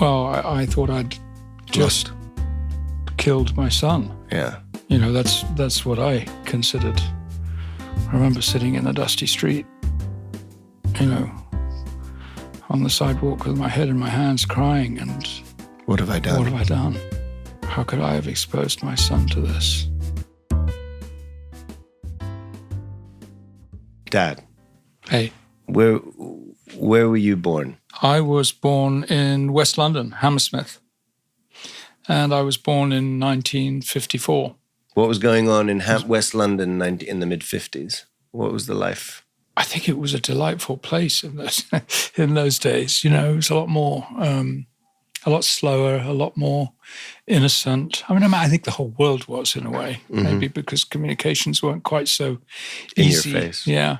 Well, I thought I'd just killed my son. Yeah. You know, that's what I considered. I remember sitting in a dusty street, you know, on the sidewalk with my head in my hands crying and... What have I done? What have I done? How could I have exposed my son to this? Dad. Hey. Where were you born? I was born in West London, Hammersmith. And I was born in 1954. What was going on in West London in the mid-50s? What was the life? I think it was a delightful place in those days. You know, it was a lot more, a lot slower, a lot more innocent. I mean, I think the whole world was in a way, maybe because communications weren't quite so easy. In your face. Yeah,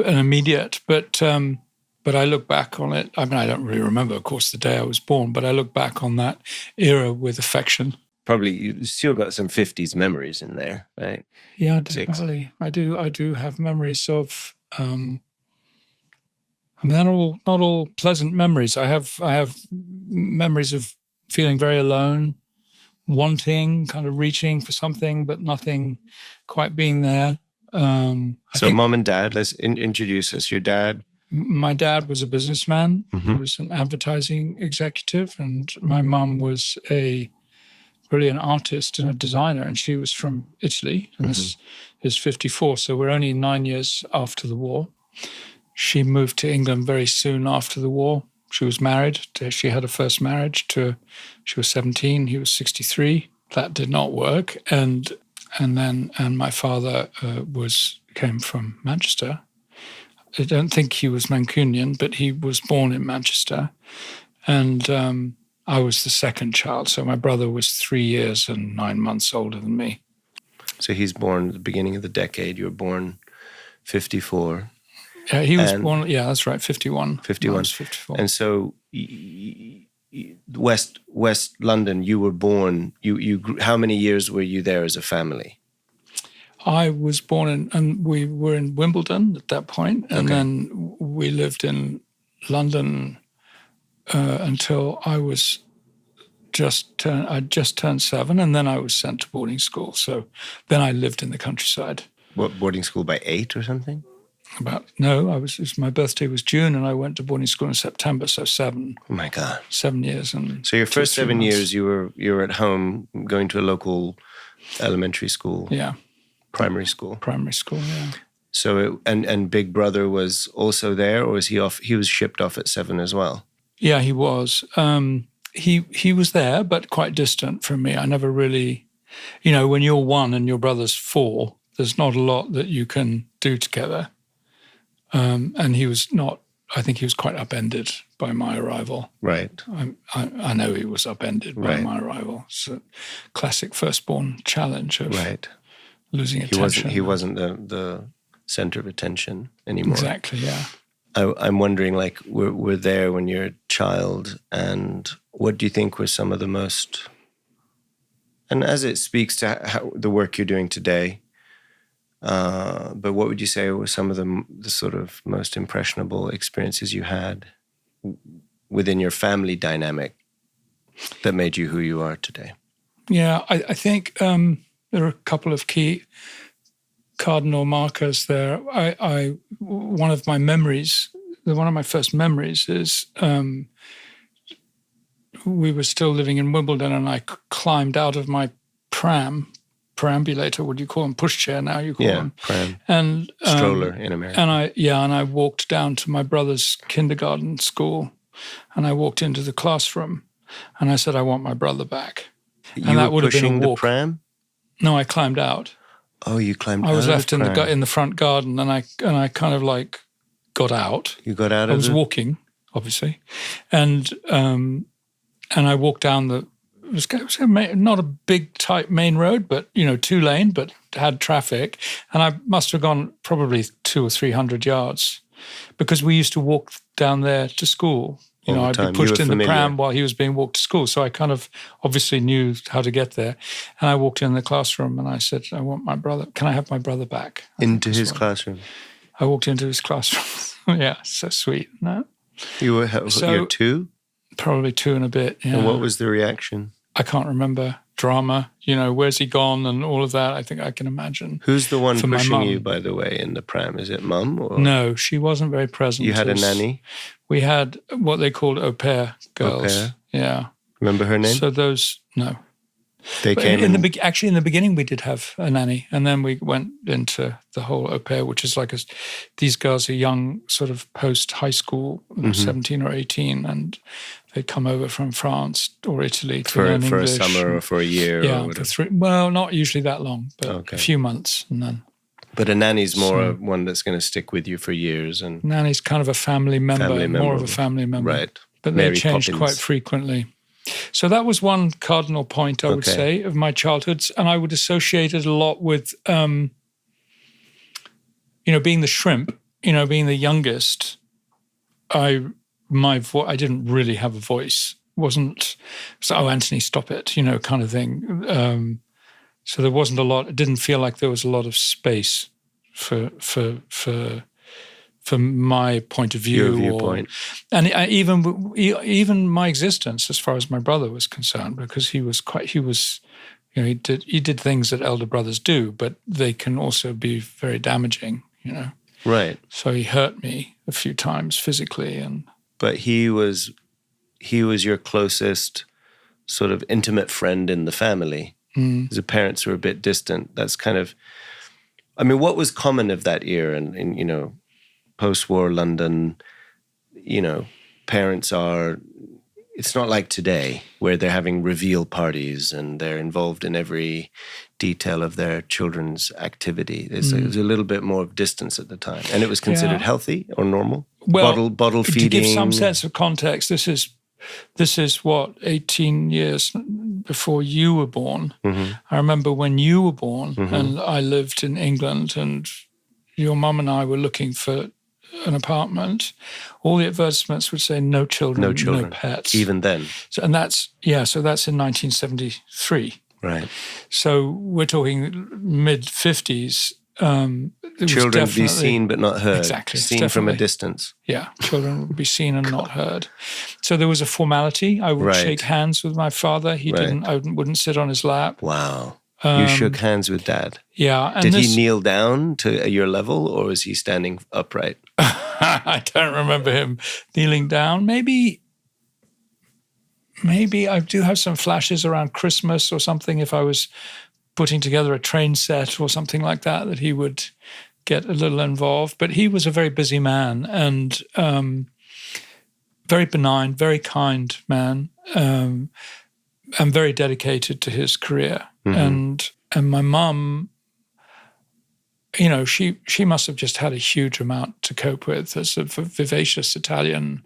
and immediate. But I look back on it. I mean, I don't really remember, of course, the day I was born, but I look back on that era with affection. Probably you still got some 50s memories in there, right? Yeah, definitely. I do have memories of. I mean, they're not all pleasant memories. I have memories of feeling very alone, wanting, kind of reaching for something, but nothing quite being there. So, mom and dad, let's introduce us. Your dad. My dad was a businessman. He was an advertising executive, and my mum was really an artist and a designer, and she was from Italy, and this is 54, so we're only 9 years after the war. She moved to England very soon after the war. She was married. She had a first marriage she was 17, he was 63. That did not work, and my father came from Manchester. I don't think he was Mancunian, but he was born in Manchester, and I was the second child, so my brother was 3 years and 9 months older than me. So he's born at the beginning of the decade. You were born 54. Yeah, he was born, yeah, that's right, 51. 51. I was 54. And so West London, you were born, you how many years were you there as a family? I was born and we were in Wimbledon at that point, and then we lived in London until I was I'd just turned 7, and then I was sent to boarding school. So then I lived in the countryside. What, boarding school by 8 or something? My birthday was June, and I went to boarding school in September, so 7. Oh my God. 7 years. And so your first 7 years, you were at home going to a local elementary school. Yeah. Primary school. Primary school, yeah. So, and Big Brother was also there, or was he off? He was shipped off at 7 as well? Yeah, he was. He was there, but quite distant from me. I never really, you know, when you're 1 and your brother's 4, there's not a lot that you can do together. And he was not, I think he was quite upended by my arrival. Right. I know he was upended by my arrival. It's a classic firstborn challenge of losing attention. He wasn't the center of attention anymore. Exactly, yeah. I'm wondering, like, we're there when you're a child, and what do you think were some of the most, and as it speaks to how, the work you're doing today, but what would you say were some of the sort of most impressionable experiences you had within your family dynamic that made you who you are today? Yeah, I think there are a couple of key cardinal markers there. One of my first memories is we were still living in Wimbledon, and I climbed out of my perambulator, what do you call them? Pushchair now, you call them. Pram. And stroller in America. And I walked down to my brother's kindergarten school, and I walked into the classroom, and I said, I want my brother back. You were pushing the pram? No, I climbed out. Oh, you climbed out. I was left in the front garden, and I kind of like got out. You got out of it? I was walking, obviously, and I walked down it was not a big tight main road, but 2-lane, but had traffic, and I must have gone probably 200 or 300 yards, because we used to walk down there to school. I'd be pushed in the pram while he was being walked to school. So I kind of obviously knew how to get there. And I walked in the classroom and I said, I want my brother. Can I have my brother back? Into his classroom? I walked into his classroom. Yeah, so sweet. No? You were 2? Probably 2 and a bit. Yeah. And what was the reaction? I can't remember. Drama, where's he gone and all of that. I think I can imagine. Who's the one pushing you, by the way, in the pram? Is it mum? Or? No, she wasn't very present. You had a nanny? We had what they called au pair girls. Au pair? Yeah. Remember her name? So those, no. They came actually in the beginning we did have a nanny, and then we went into the whole au pair, which is like these girls are young, sort of post high school, 17 or 18, and they'd come over from France or Italy to learn English. For a summer or for a year. Yeah, or for 3. Well, not usually that long, but a few months, and then. But a nanny's more one that's going to stick with you for years, and nanny's kind of a family member. More of a family member, right? But they changed quite frequently. So that was one cardinal point, I would say, of my childhood. And I would associate it a lot with, being the shrimp, being the youngest. I didn't really have a voice. Wasn't, Anthony, stop it, kind of thing. So there wasn't a lot. It didn't feel like there was a lot of space for my point of view. Your viewpoint. And even my existence, as far as my brother was concerned, because he did things that elder brothers do, but they can also be very damaging, Right. So he hurt me a few times physically. But he was your closest sort of intimate friend in the family. The parents were a bit distant. That's kind of, what was common of that era in post-war London, parents are, it's not like today where they're having reveal parties and they're involved in every detail of their children's activity. There's a little bit more of distance at the time. And it was considered healthy or normal? Well, bottle feeding? To give some sense of context, this is what, 18 years before you were born. Mm-hmm. I remember when you were born and I lived in England and your mum and I were looking for an apartment. All the advertisements would say no children, no pets. Even then. So that's in 1973. Right. So we're talking mid-50s. Children would be seen but not heard. Exactly. Seen from a distance. Yeah, children would be seen and not heard. So there was a formality. I would shake hands with my father. I wouldn't sit on his lap. Wow. You shook hands with Dad. Yeah. And Did he kneel down to your level, or was he standing upright? I don't remember him kneeling down. Maybe I do have some flashes around Christmas or something, if I was putting together a train set or something like that he would get a little involved. But he was a very busy man and very benign, very kind man, and very dedicated to his career. And my mum, she must have just had a huge amount to cope with as a vivacious Italian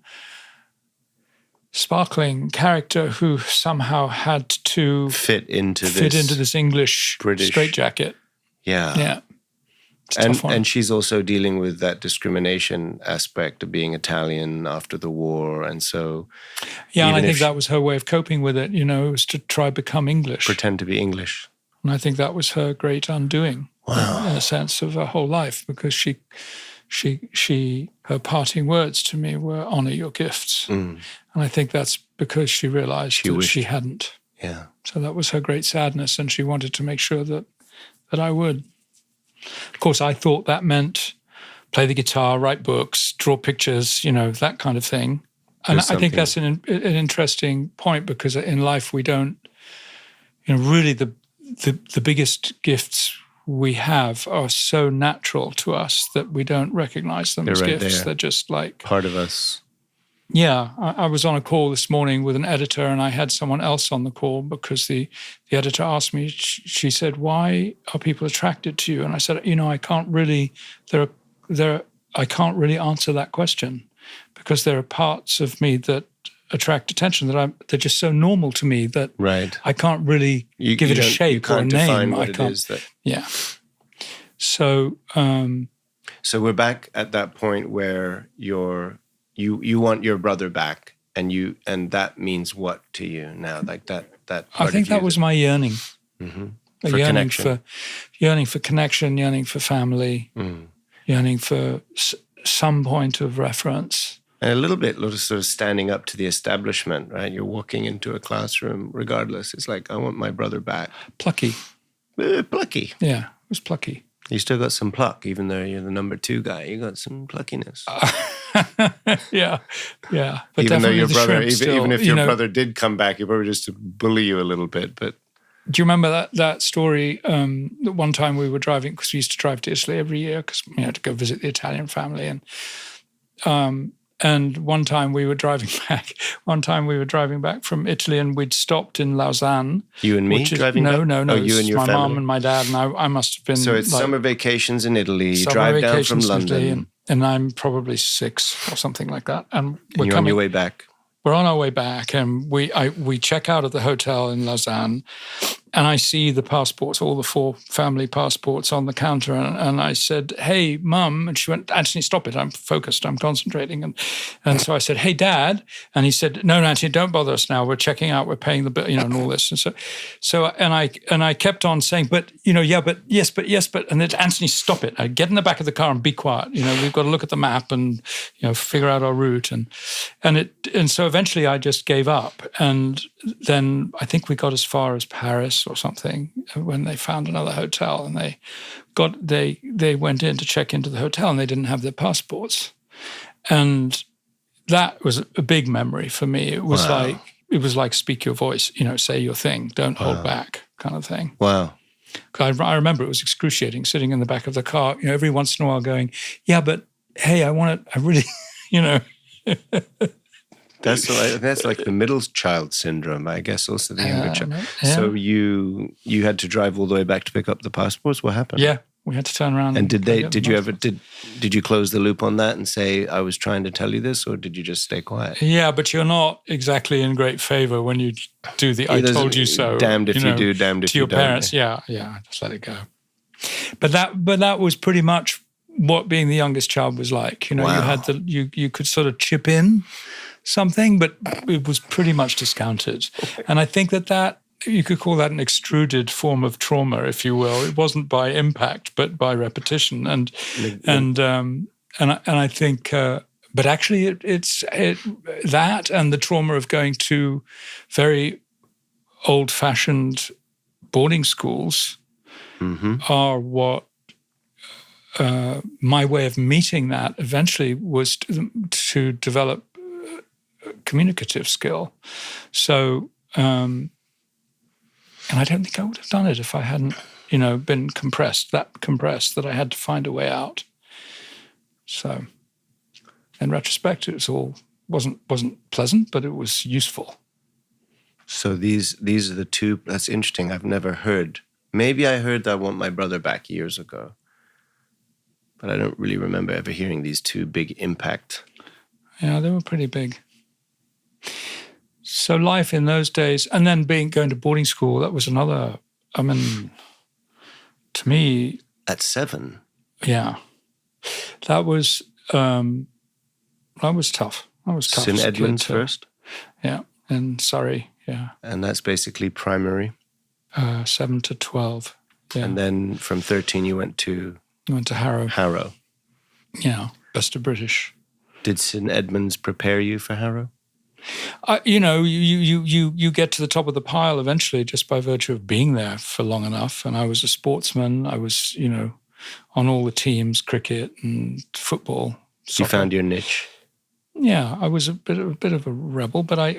sparkling character who somehow had to fit into this English British straitjacket. Yeah. Yeah. And she's also dealing with that discrimination aspect of being Italian after the war. And so... Yeah, and I think that was her way of coping with it, it was to try become English. Pretend to be English. And I think that was her great undoing. Wow. In a sense of her whole life, because her parting words to me were, honor your gifts. And I think that's because she realized she hadn't. Yeah. So that was her great sadness, and she wanted to make sure that I would. Of course, I thought that meant play the guitar, write books, draw pictures, that kind of thing. And I think that's an interesting point, because in life we don't, really the biggest gifts we have are so natural to us that we don't recognize them as gifts. There. They're just like part of us. Yeah, I was on a call this morning with an editor, and I had someone else on the call because the editor asked me, she said, why are people attracted to you? And I said, I can't really, I can't really answer that question, because there are parts of me that attract attention they're just so normal to me that I can't really give it a shape or a name. I can't. Yeah. So we're back at that point where you want your brother back, and that means what to you now? Like that I think that was my yearning. Mm-hmm. For connection. Yearning for connection, yearning for family, yearning for some point of reference. And a little bit sort of standing up to the establishment, right? You're walking into a classroom, regardless. It's like, I want my brother back. Plucky. Plucky. Yeah, it was plucky. You still got some pluck, even though you're the number 2 guy. You got some pluckiness. Yeah. But even though your brother, even if your brother did come back, he probably just to bully you a little bit. But do you remember that story? That one time we were driving, because we used to drive to Italy every year because we had to go visit the Italian family, and one time we were driving back. One time we were driving back from Italy, and we'd stopped in Lausanne. You and me driving back? No. Oh, you and your my family? mom and my dad, and I must have been. So it's summer vacations in Italy. You drive down from London, and I'm probably 6 or something like that. And you're on your way back. We're on our way back, and we check out of the hotel in Lausanne, and I see the passports, all the 4 family passports on the counter, and I said, "Hey, Mum," and she went, "Anthony, stop it! I'm focused, I'm concentrating." And so I said, "Hey, Dad," and he said, "No, Anthony, don't bother us now. We're checking out, we're paying the bill, and all this." And so I kept on saying, "But yes, but," and then, "Anthony, stop it! Get in the back of the car and be quiet. We've got to look at the map and figure out our route." And so eventually I just gave up, and then I think we got as far as Paris or something when they found another hotel, and they went in to check into the hotel, and they didn't have their passports, and that was a big memory for me. It was like speak your voice, say your thing, don't hold back, kind of thing. Wow. I remember it was excruciating sitting in the back of the car, every once in a while going, "Yeah, but hey, I really, That's like the middle child syndrome, I guess. Also the younger child. Yeah. So you had to drive all the way back to pick up the passports. What happened? Yeah, we had to turn around. And did you close the loop on that and say, "I was trying to tell you this," or did you just stay quiet? Yeah, but you're not exactly in great favor when you do the "I told you so." Damned if you do, damned if you don't. To your parents, yeah, just let it go. But that was pretty much what being the youngest child was like. You had you could sort of chip in something, but it was pretty much discounted. And I think that you could call that an extruded form of trauma, if you will. It wasn't by impact, but by repetition. And I think, but actually, it's that and the trauma of going to very old-fashioned boarding schools are what. My way of meeting that eventually was to develop communicative skill. So, and I don't think I would have done it if I hadn't, been compressed that I had to find a way out. So, in retrospect, it wasn't pleasant, but it was useful. So these are the 2. That's interesting. I've never heard. Maybe I heard that "I want my brother back" years ago, but I don't really remember ever hearing these 2 big impact. Yeah, they were pretty big. So life in those days, and then going to boarding school, that was another, to me... At 7? Yeah. That was tough. That was tough. St. Edmunds first? Yeah, in Surrey, yeah. And that's basically primary? 7 to 12, yeah. And then from 13 you went to... I went to Harrow. Harrow. Yeah, best of British. Did St. Edmunds prepare you for Harrow? You get to the top of the pile eventually just by virtue of being there for long enough. And I was a sportsman. I was, on all the teams, cricket and football. Soccer. You found your niche. Yeah, I was a bit of a rebel, but I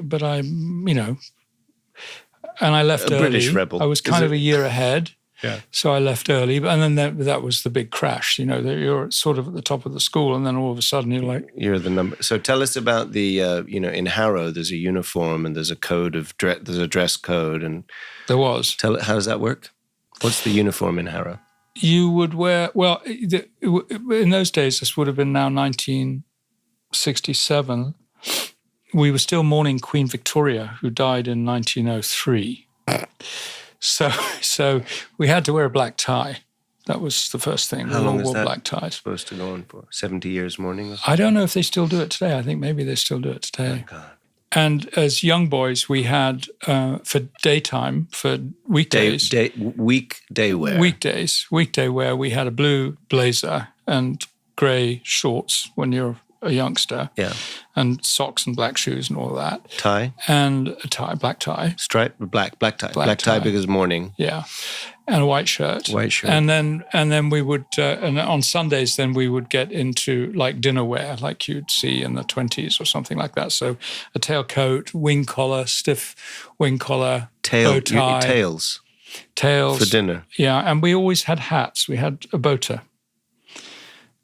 and I left early. British rebel. I was kind of a year ahead. Yeah. So I left early, and then that was the big crash. You're sort of at the top of the school, and then all of a sudden you're the number. So tell us about the in Harrow there's a uniform and there's a code of there's a dress code, and there was. How does that work? What's the uniform in Harrow? You would wear in those days. This would have been now 1967. We were still mourning Queen Victoria, who died in 1903. So we had to wear a black tie. That was the first thing. How long is that black ties. Supposed to go on for? 70 years mourning? I don't know if they still do it today. I think maybe they still do it today. Oh, God. And as young boys, we had, for daytime, for weekdays. Weekday wear. Weekday wear, we had a blue blazer and grey shorts when you're a youngster. Yeah. And socks and black shoes and all that. Tie? And a tie, black tie. Stripe? Black tie. Black tie because morning. Yeah. And a white shirt. White shirt. And then we would, and on Sundays, then we would get into like dinner wear, like you'd see in the 20s or something like that. So a tailcoat, wing collar, stiff wing collar, bow tie. Tails. For dinner. Yeah. And we always had hats. We had a boater.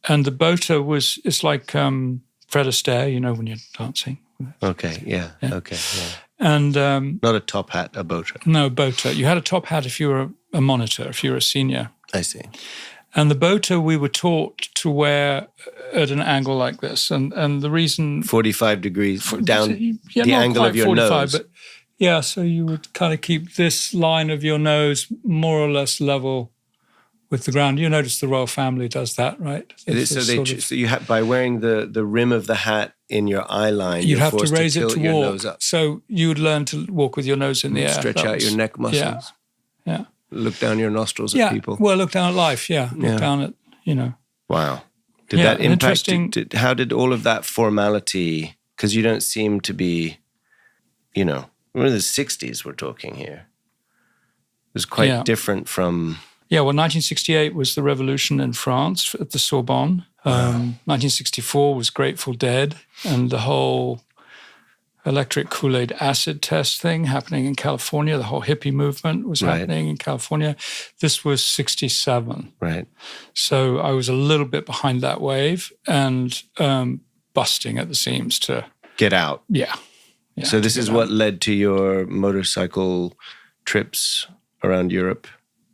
And the boater it's like Fred Astaire, you know, when you're dancing. Okay, yeah. Okay, yeah. And not a top hat, a boater. No, boater. You had a top hat if you were a monitor, if you were a senior. I see. And the boater we were taught to wear at an angle like this. And the reason... 45 degrees down the angle of your 45, nose. But yeah, so you would kind of keep this line of your nose more or less level with the ground. You notice the royal family does that, right? So you have, by wearing the rim of the hat in your eye line, you'd have to raise it to your walk. Nose up. So you would learn to walk with your nose in the air. Stretch out your neck muscles. Yeah. Look down your nostrils at people. Well, look down at life, Look down at, you know. Wow. Did that impact, how did all of that formality, because you don't seem to be, you know, we're in the 60s we're talking here. It was quite different from... Yeah, well, 1968 was the revolution in France at the Sorbonne. 1964 was Grateful Dead and the whole electric Kool-Aid acid test thing happening in California. The whole hippie movement was happening in California. This was 67. Right. So I was a little bit behind that wave and busting at the seams to... Get out. Yeah. So this is what led to your motorcycle trips around Europe?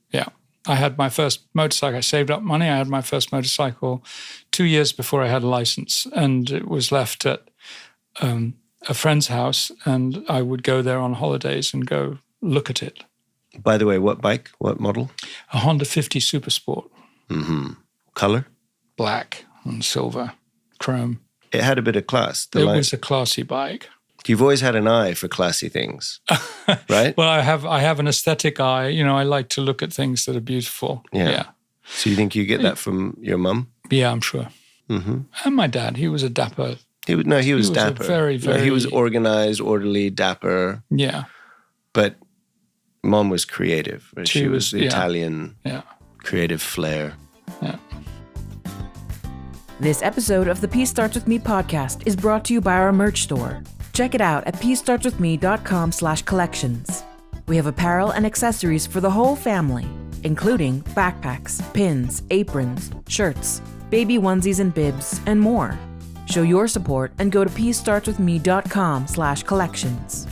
Yeah. I had my first motorcycle. I saved up money. I had my first motorcycle 2 years before I had a license, and it was left at a friend's house, and I would go there on holidays and go look at it. By the way, what bike? What model? A Honda 50 Super Sport. Mm-hmm. Color? Black and silver, chrome. It had a bit of class. It was a classy bike. You've always had an eye for classy things, right? Well, I have an aesthetic eye. You know, I like to look at things that are beautiful. Yeah. So you think you get that from your mum? Yeah, I'm sure. Mm-hmm. And my dad, he was a dapper. He was dapper. Very, very... he was organized, orderly, dapper. Yeah. But mom was creative. Right? She was the Italian creative flair. Yeah. This episode of the Peace Starts With Me podcast is brought to you by our merch store. Check it out at peacestartswithme.com/collections. We have apparel and accessories for the whole family, including backpacks, pins, aprons, shirts, baby onesies and bibs, and more. Show your support and go to peacestartswithme.com/collections.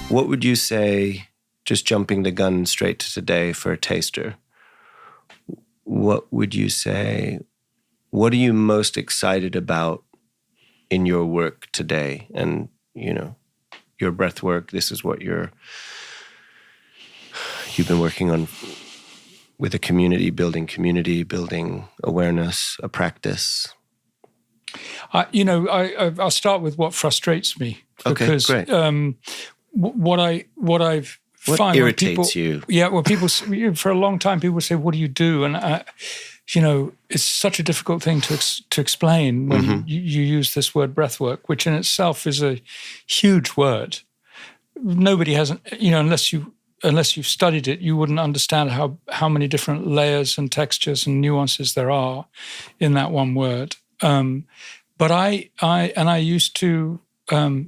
What would you say, just jumping the gun straight to today for a taster, what would you say, what are you most excited about in your work today? And, you know, your breath work, this is what you've been working on with a community, building awareness, a practice. I'll start with what frustrates me. Because, okay, great. What find irritates you? Yeah, well, people, for a long time, people say, what do you do? And, it's such a difficult thing to explain when you use this word breathwork, which in itself is a huge word. Nobody hasn't, unless you've studied it, you wouldn't understand how many different layers and textures and nuances there are in that one word. But I used to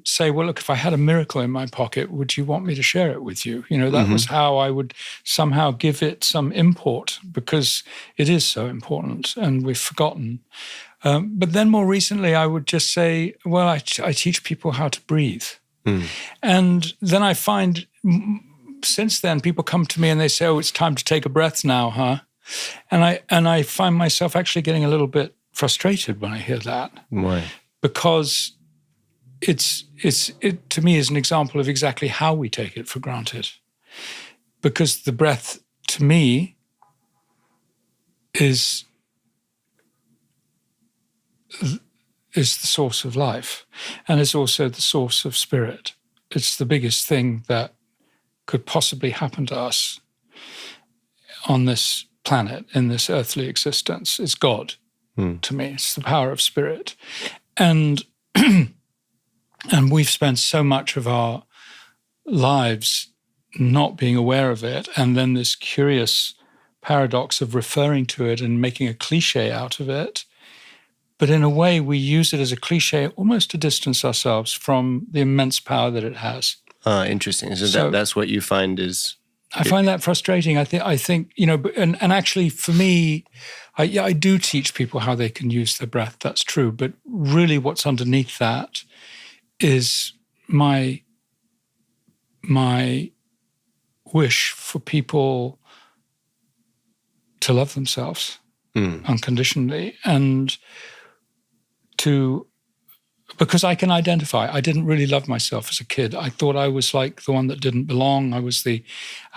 say, well, look, if I had a miracle in my pocket, would you want me to share it with you? That was how I would somehow give it some import, because it is so important and we've forgotten. But then more recently, I would just say, well, I teach people how to breathe. And then I find since then, people come to me and they say, oh, it's time to take a breath now, huh? And I find myself actually getting a little bit frustrated when I hear that. Why? Because it to me is an example of exactly how we take it for granted. Because the breath, to me, is the source of life, and is also the source of spirit. It's the biggest thing that could possibly happen to us on this planet, in this earthly existence. It's God. to me. It's the power of spirit. And and we've spent so much of our lives not being aware of it, and then this curious paradox of referring to it and making a cliche out of it. But in a way, we use it as a cliche almost to distance ourselves from the immense power that it has. Interesting. So that's what you find is... I find that frustrating. I think and actually for me, I do teach people how they can use their breath. That's true. But really what's underneath that is my wish for people to love themselves unconditionally, and because I can identify. I didn't really love myself as a kid. I thought I was like the one that didn't belong. I was the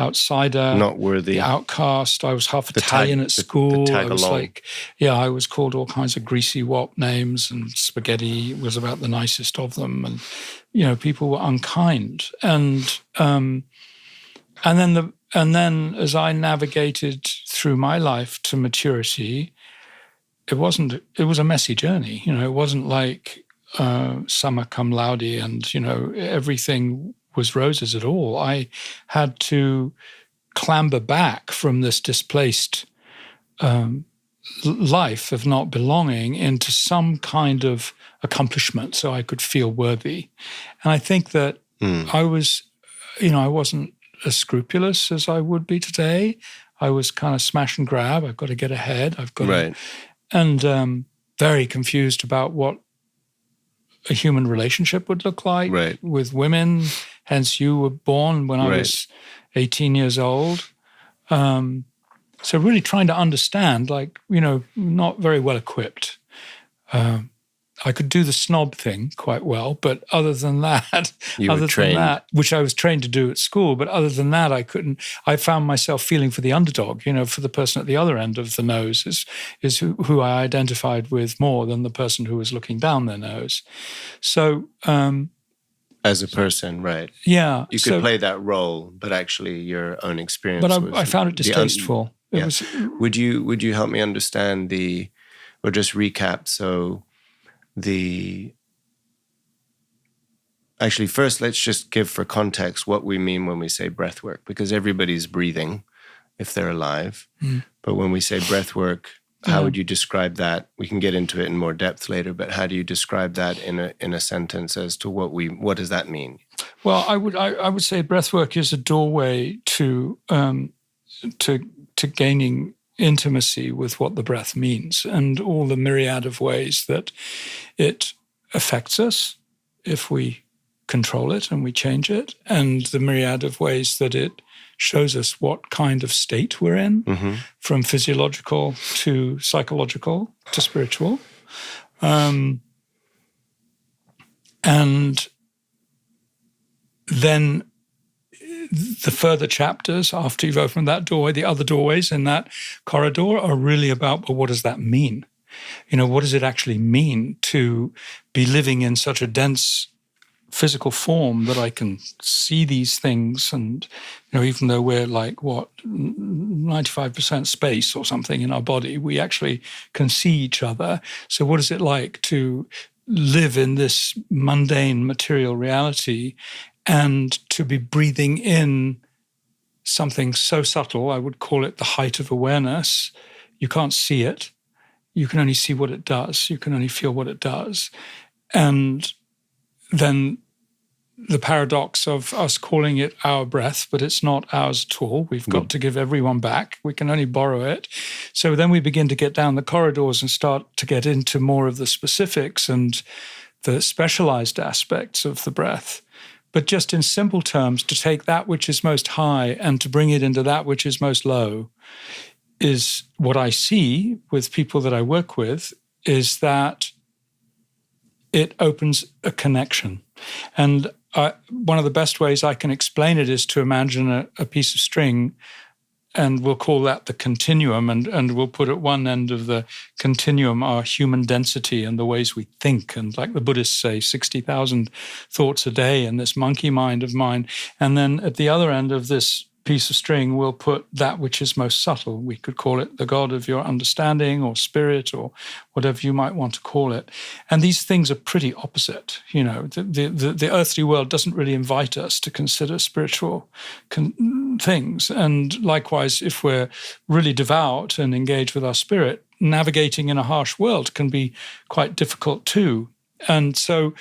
outsider, not worthy, the outcast. I was half Italian at school. I was I was called all kinds of greasy wop names, and spaghetti was about the nicest of them. And people were unkind. And then as I navigated through my life to maturity, it was a messy journey. It wasn't like summa cum laude and, everything was roses at all. I had to clamber back from this displaced life of not belonging into some kind of accomplishment so I could feel worthy. And I think that I was, I wasn't as scrupulous as I would be today. I was kind of smash and grab. I've got to get ahead. I've got to, and very confused about what a human relationship would look like with women. Hence, you were born when I was 18 years old. So really trying to understand, not very well equipped. I could do the snob thing quite well, but other than that, which I was trained to do at school, but other than that, I couldn't. I found myself feeling for the underdog, for the person at the other end of the nose is who I identified with more than the person who was looking down their nose. So, as a person, right? Yeah, you could play that role, but actually your own experience. But I found it distasteful. Would you help me understand or just recap? So. Actually, first, let's just give for context what we mean when we say breath work, because everybody's breathing if they're alive. But when we say breath work, how would you describe that? We can get into it in more depth later, but how do you describe that in a sentence as to what does that mean? Well, I would say breath work is a doorway to gaining intimacy with what the breath means and all the myriad of ways that it affects us if we control it and we change it, and the myriad of ways that it shows us what kind of state we're in, from physiological to psychological to spiritual. And then the further chapters after you've opened that doorway, the other doorways in that corridor are really about, well, what does that mean? What does it actually mean to be living in such a dense physical form that I can see these things? And, even though we're 95% space or something in our body, we actually can see each other. So what is it like to live in this mundane material reality and to be breathing in something so subtle? I would call it the height of awareness. You can't see it. You can only see what it does. You can only feel what it does. And then the paradox of us calling it our breath, but it's not ours at all. We've got to give everyone back. We can only borrow it. So then we begin to get down the corridors and start to get into more of the specifics and the specialized aspects of the breath. But just in simple terms, to take that which is most high and to bring it into that which is most low is what I see with people that I work with, is that it opens a connection. And one of the best ways I can explain it is to imagine a piece of string, and we'll call that the continuum, and we'll put at one end of the continuum our human density and the ways we think, and like the Buddhists say, 60,000 thoughts a day in this monkey mind of mine. And then at the other end of this piece of string will put that which is most subtle. We could call it the God of your understanding or spirit or whatever you might want to call it. And these things are pretty opposite. The earthly world doesn't really invite us to consider spiritual things. And likewise, if we're really devout and engaged with our spirit, navigating in a harsh world can be quite difficult too. And so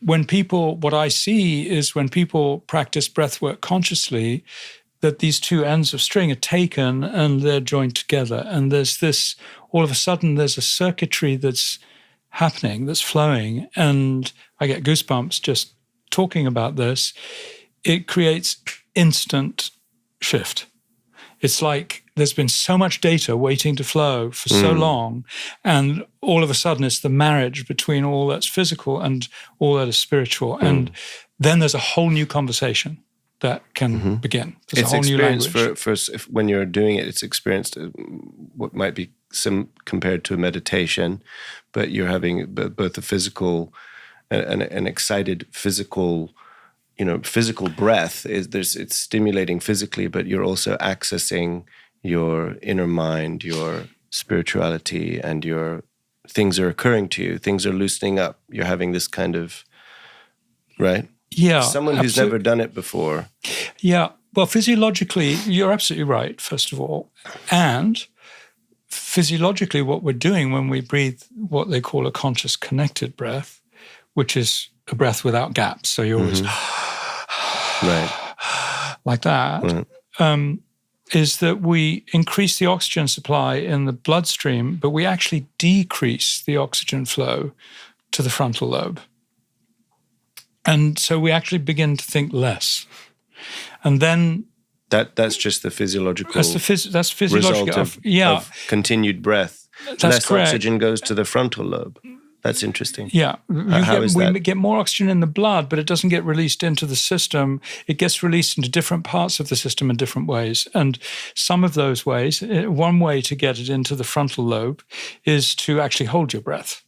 what I see is when people practice breathwork consciously, that these two ends of string are taken and they're joined together. And there's this, all of a sudden, there's a circuitry that's happening, that's flowing. And I get goosebumps just talking about this. It creates instant shift. It's like there's been so much data waiting to flow for so long, and all of a sudden it's the marriage between all that's physical and all that is spiritual. And then there's a whole new conversation that can begin. There's It's a whole new experienced language. when you're doing it, it's experienced what might be compared to a meditation, but you're having both a physical, an excited physical, physical breath. It's stimulating physically, but you're also accessing your inner mind, your spirituality, and your things are occurring to you. Things are loosening up. You're having this kind of, right? Yeah. Someone who's never done it before. Yeah. Well, physiologically, you're absolutely right, first of all. And physiologically, what we're doing when we breathe what they call a conscious connected breath, which is a breath without gaps. So you're always like that, is that we increase the oxygen supply in the bloodstream, but we actually decrease the oxygen flow to the frontal lobe. And so we actually begin to think less. And then that's just the physiological that's physiological result of continued breath. That's less correct. Oxygen goes to the frontal lobe. That's interesting. Yeah. We get more oxygen in the blood, but it doesn't get released into the system. It gets released into different parts of the system in different ways. And some of those ways, one way to get it into the frontal lobe is to actually hold your breath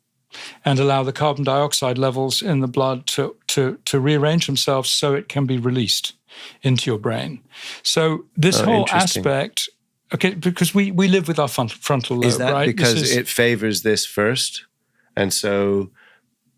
and allow the carbon dioxide levels in the blood to rearrange themselves so it can be released into your brain. So this whole aspect, because we live with our frontal lobe, is that right? Because it favors this first? And so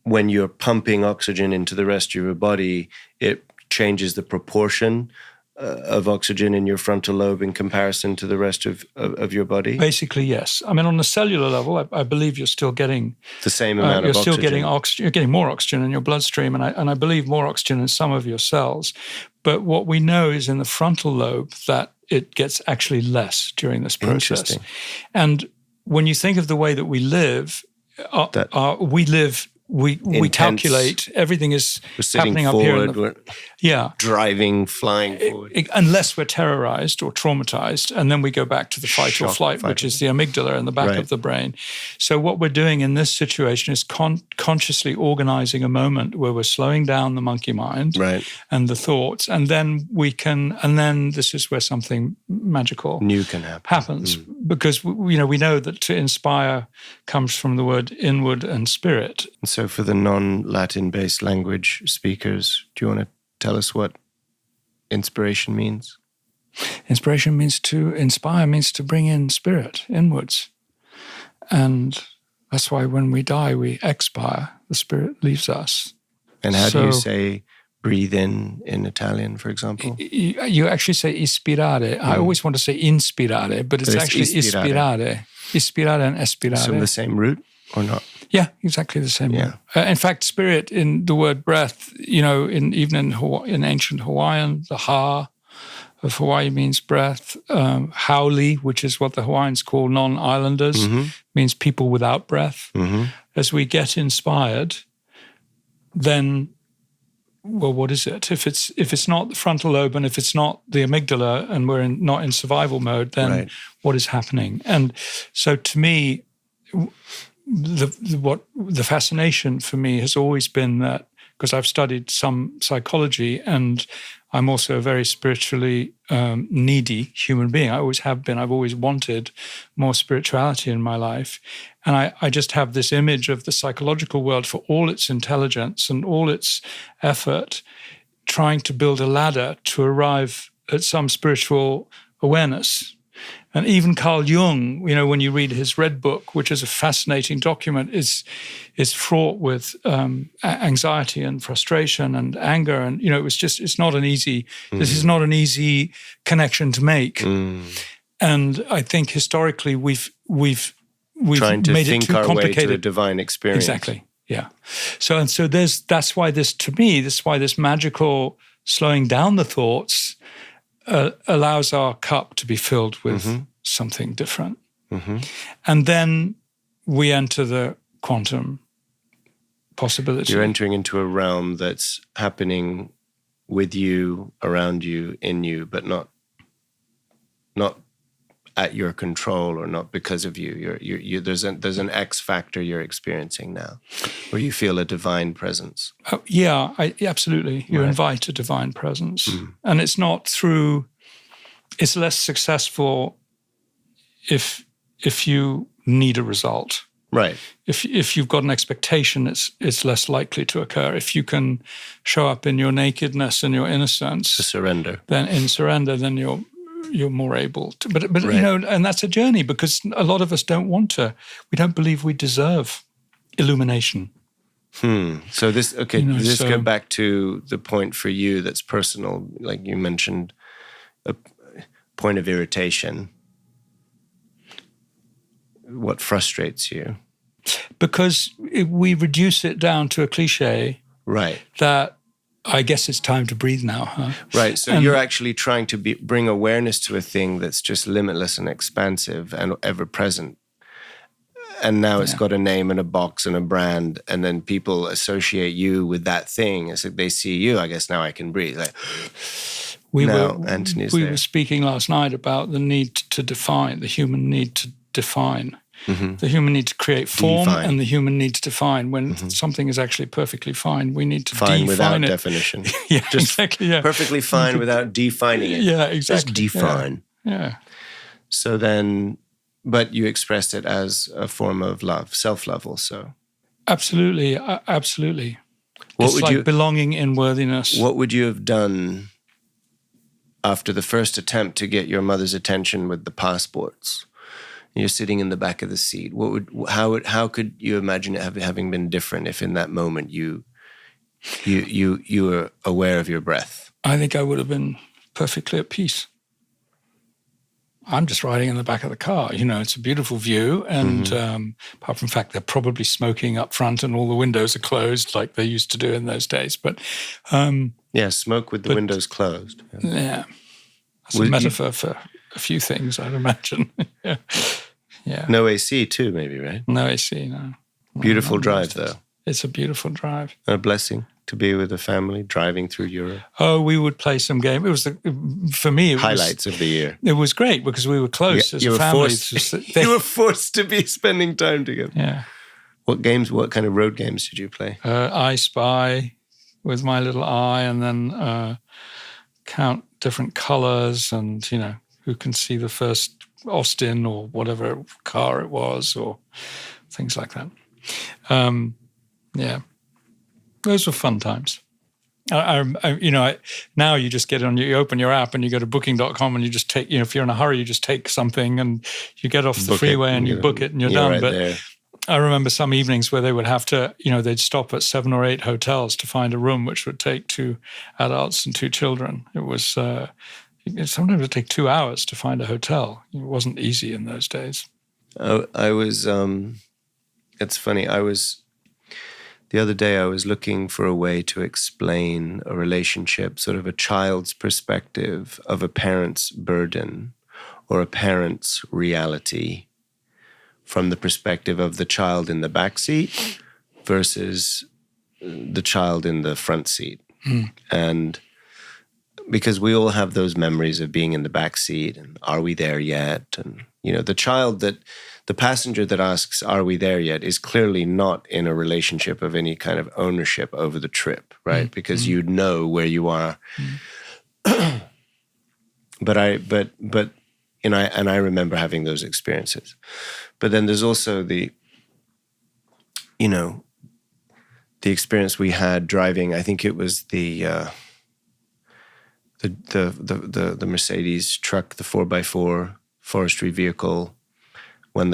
when you're pumping oxygen into the rest of your body, it changes the proportion of oxygen in your frontal lobe in comparison to the rest of your body? Basically, yes. I mean, on a cellular level, I believe you're still getting the same amount of oxygen. You're still getting oxygen. You're getting more oxygen in your bloodstream, and I believe more oxygen in some of your cells. But what we know is in the frontal lobe that it gets actually less during this process. And when you think of the way that we live, we calculate everything is happening up here. We're driving, flying forward. Unless we're terrorized or traumatized, and then we go back to the fight or flight, which is the amygdala in the back of the brain. So what we're doing in this situation is consciously organizing a moment where we're slowing down the monkey mind and the thoughts, and then this is where something magical new can happens. Because we know that to inspire comes from the word inward and spirit. So for the non-Latin based language speakers, do you want to tell us what inspiration means? Inspiration means to inspire, means to bring in spirit inwards. And that's why when we die, we expire. The spirit leaves us. And how do you say breathe in Italian, for example? You actually say ispirare. I always want to say inspirare, but it's actually ispirare. Ispirare and espirare. So the same root or not? Yeah, exactly the same way. In fact, spirit in the word breath, in ancient Hawaiian, the ha of Hawaii means breath. Hauli, which is what the Hawaiians call non-islanders, means people without breath. As we get inspired, then, well, what is it? If it's not the frontal lobe and if it's not the amygdala and we're not in survival mode, then what is happening? And so to me, the fascination for me has always been that, because I've studied some psychology and I'm also a very spiritually needy human being. I always have been. I've always wanted more spirituality in my life. And I just have this image of the psychological world, for all its intelligence and all its effort, trying to build a ladder to arrive at some spiritual awareness. And even Carl Jung, when you read his Red Book, which is a fascinating document, is fraught with anxiety and frustration and anger. And, it's not an easy, this is not an easy connection to make. And I think historically we've trying to made think it too our complicated. way to a divine experience. Exactly. Yeah. So that's why this magical slowing down the thoughts allows our cup to be filled with something different. And then we enter the quantum possibility. You're entering into a realm that's happening with you, around you, in you, but not at your control or not because of you. There's an X factor you're experiencing now, where you feel a divine presence. Absolutely. You invite a divine presence, and it's not through. It's less successful if you need a result. Right. If you've got an expectation, it's less likely to occur. If you can show up in your nakedness and your innocence, then you're more able to. But right. And that's a journey, because a lot of us don't want to. We don't believe we deserve illumination. So this go back to the point for you that's personal, like you mentioned, a point of irritation. What frustrates you? Because we reduce it down to a cliche. Right. That I guess it's time to breathe now, huh? Right. So you're actually trying to bring awareness to a thing that's just limitless and expansive and ever present. And now it's got a name and a box and a brand, and then people associate you with that thing. It's like they see you, I guess now I can breathe. Like, we Anthony's were speaking last night about the need to define, the human need to define. The human need to create form, and the human need to define. When something is actually perfectly fine, we need to define without it. Definition. Just exactly. Yeah, perfectly fine without defining it. Yeah, exactly. Just define. Yeah. So then, but you expressed it as a form of love, self-love, also. Absolutely, absolutely. It's like belonging in worthiness. What would you have done after the first attempt to get your mother's attention with the passports? You're sitting in the back of the seat. How could you imagine it having been different if in that moment you were aware of your breath? I think I would have been perfectly at peace. I'm just riding in the back of the car. It's a beautiful view, and apart from the fact they're probably smoking up front and all the windows are closed like they used to do in those days. But smoke with the windows closed. Yeah, that's a metaphor for a few things, I'd imagine. Yeah. No AC too, maybe, right? No AC, no. Beautiful drive, though. It's a beautiful drive. A blessing to be with a family driving through Europe. Oh, we would play some game. It was for me. Highlights of the year. It was great because we were close as a family. You were forced to be spending time together. Yeah. What kind of road games did you play? I Spy with my little eye, and then count different colors, and who can see the first Austin or whatever car it was, or things like that. Those were fun times. Now you just get on, you open your app and you go to booking.com and you just take, if you're in a hurry, you just take something and you get off the freeway and you book it and you're done. Right but there. I remember some evenings where they would have to, they'd stop at 7 or 8 hotels to find a room which would take 2 adults and 2 children. It was, sometimes it would take 2 hours to find a hotel. It wasn't easy in those days. I was, it's funny, the other day I was looking for a way to explain a relationship, sort of a child's perspective of a parent's burden or a parent's reality from the perspective of the child in the back seat versus the child in the front seat. And because we all have those memories of being in the back seat and are we there yet? And, the passenger that asks, are we there yet, is clearly not in a relationship of any kind of ownership over the trip, right? Because you know where you are. But I remember having those experiences. But then there's also the experience we had driving. I think it was the the Mercedes truck, the 4x4 forestry vehicle, when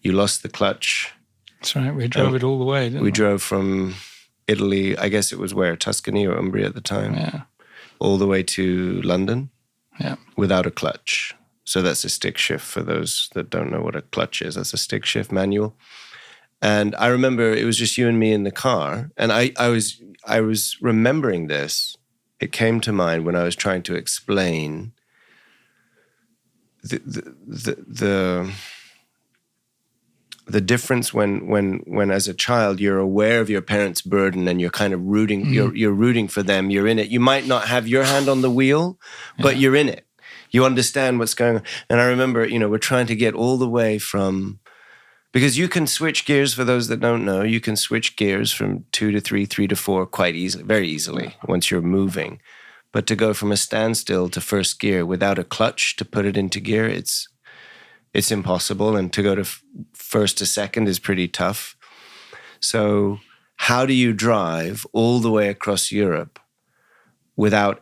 you lost the clutch. That's right. We drove it all the way, didn't we? We drove from Italy, I guess it was where? Tuscany or Umbria at the time? Yeah. All the way to London. Yeah. Without a clutch. So that's a stick shift for those that don't know what a clutch is. That's a stick shift manual. And I remember it was just you and me in the car. And I was remembering this. It came to mind when I was trying to explain the difference when as a child you're aware of your parents' burden and you're kind of rooting, you're rooting for them, you're in it. You might not have your hand on the wheel, but you're in it. You understand what's going on. And I remember, we're trying to get all the way from, because you can switch gears, for those that don't know, you can switch gears from 2 to 3, 3 to 4 quite easily, very easily once you're moving. But to go from a standstill to first gear without a clutch to put it into gear, it's impossible. And to go to first to second is pretty tough. So how do you drive all the way across Europe without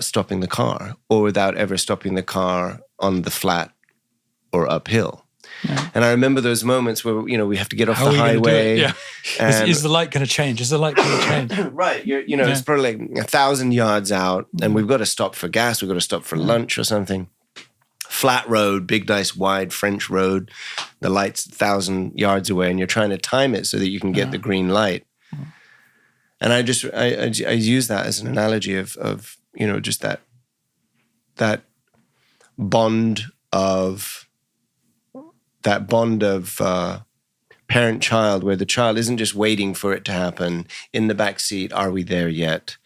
stopping the car, or without ever stopping the car on the flat or uphill? Yeah. And I remember those moments where, we have to get off the highway. Yeah. Is the light going to change? Is the light going to change? Right. It's probably like 1,000 yards out and we've got to stop for gas. We've got to stop for lunch or something. Flat road, big, nice, wide French road. The light's 1,000 yards away and you're trying to time it so that you can get the green light. And I use that as an analogy of just that bond of parent-child, where the child isn't just waiting for it to happen in the back seat. Are we there yet?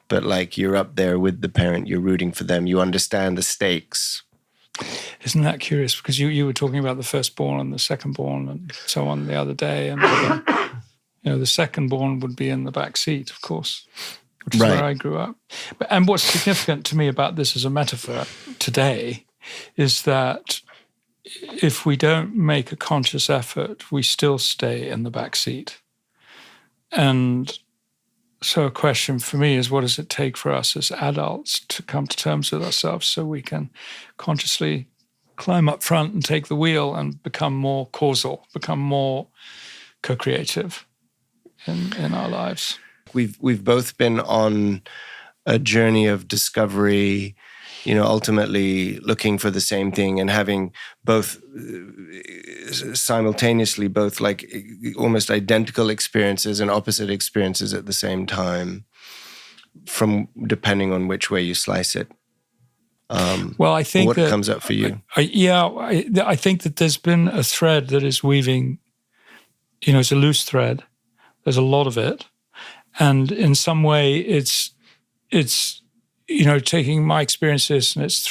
But like you're up there with the parent, you're rooting for them. You understand the stakes. Isn't that curious? Because you were talking about the firstborn and the secondborn and so on the other day, and the secondborn would be in the back seat, of course, which is where I grew up. And what's significant to me about this as a metaphor today is that if we don't make a conscious effort, we still stay in the back seat. And so a question for me is, what does it take for us as adults to come to terms with ourselves so we can consciously climb up front and take the wheel and become more causal, become more co-creative in our lives? We've both been on a journey of discovery, ultimately looking for the same thing and having both simultaneously, both like almost identical experiences and opposite experiences at the same time, from depending on which way you slice it. Well, I think what comes up for you? I think that there's been a thread that is weaving, it's a loose thread. There's a lot of it. And in some way it's taking my experiences and it's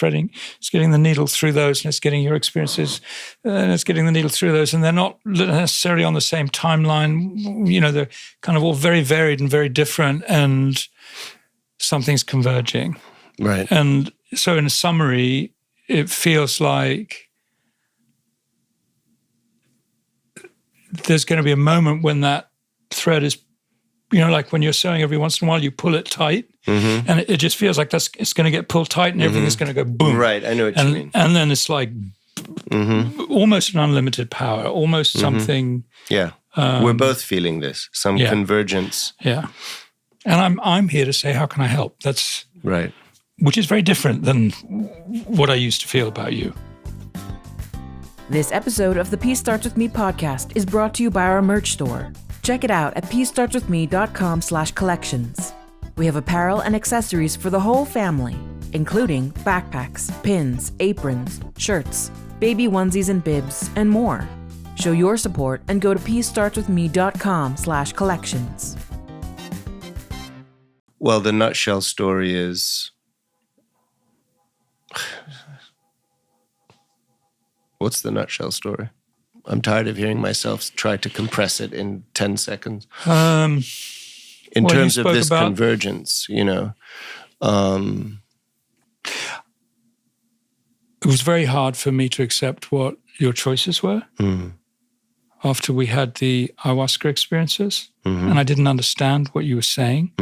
getting the needle through those, and it's getting your experiences and it's getting the needle through those. And they're not necessarily on the same timeline. They're kind of all very varied and very different, and something's converging. Right. And so in a summary, it feels like there's going to be a moment when that thread is, like when you're sewing, every once in a while you pull it tight, and it just feels like it's going to get pulled tight and everything is going to go boom. Right, I know what you mean. And then it's like almost an unlimited power, almost something. Yeah, we're both feeling this, some convergence. Yeah, and I'm here to say, how can I help? That's right. Which is very different than what I used to feel about you. This episode of the Peace Starts With Me podcast is brought to you by our merch store. Check it out at peacestartswithme.com/collections. We have apparel and accessories for the whole family, including backpacks, pins, aprons, shirts, baby onesies and bibs, and more. Show your support and go to peacestartswithme.com/collections. Well, the nutshell story is... What's the nutshell story? I'm tired of hearing myself try to compress it in 10 seconds. In terms of this convergence, It was very hard for me to accept what your choices were after we had the ayahuasca experiences. And I didn't understand what you were saying.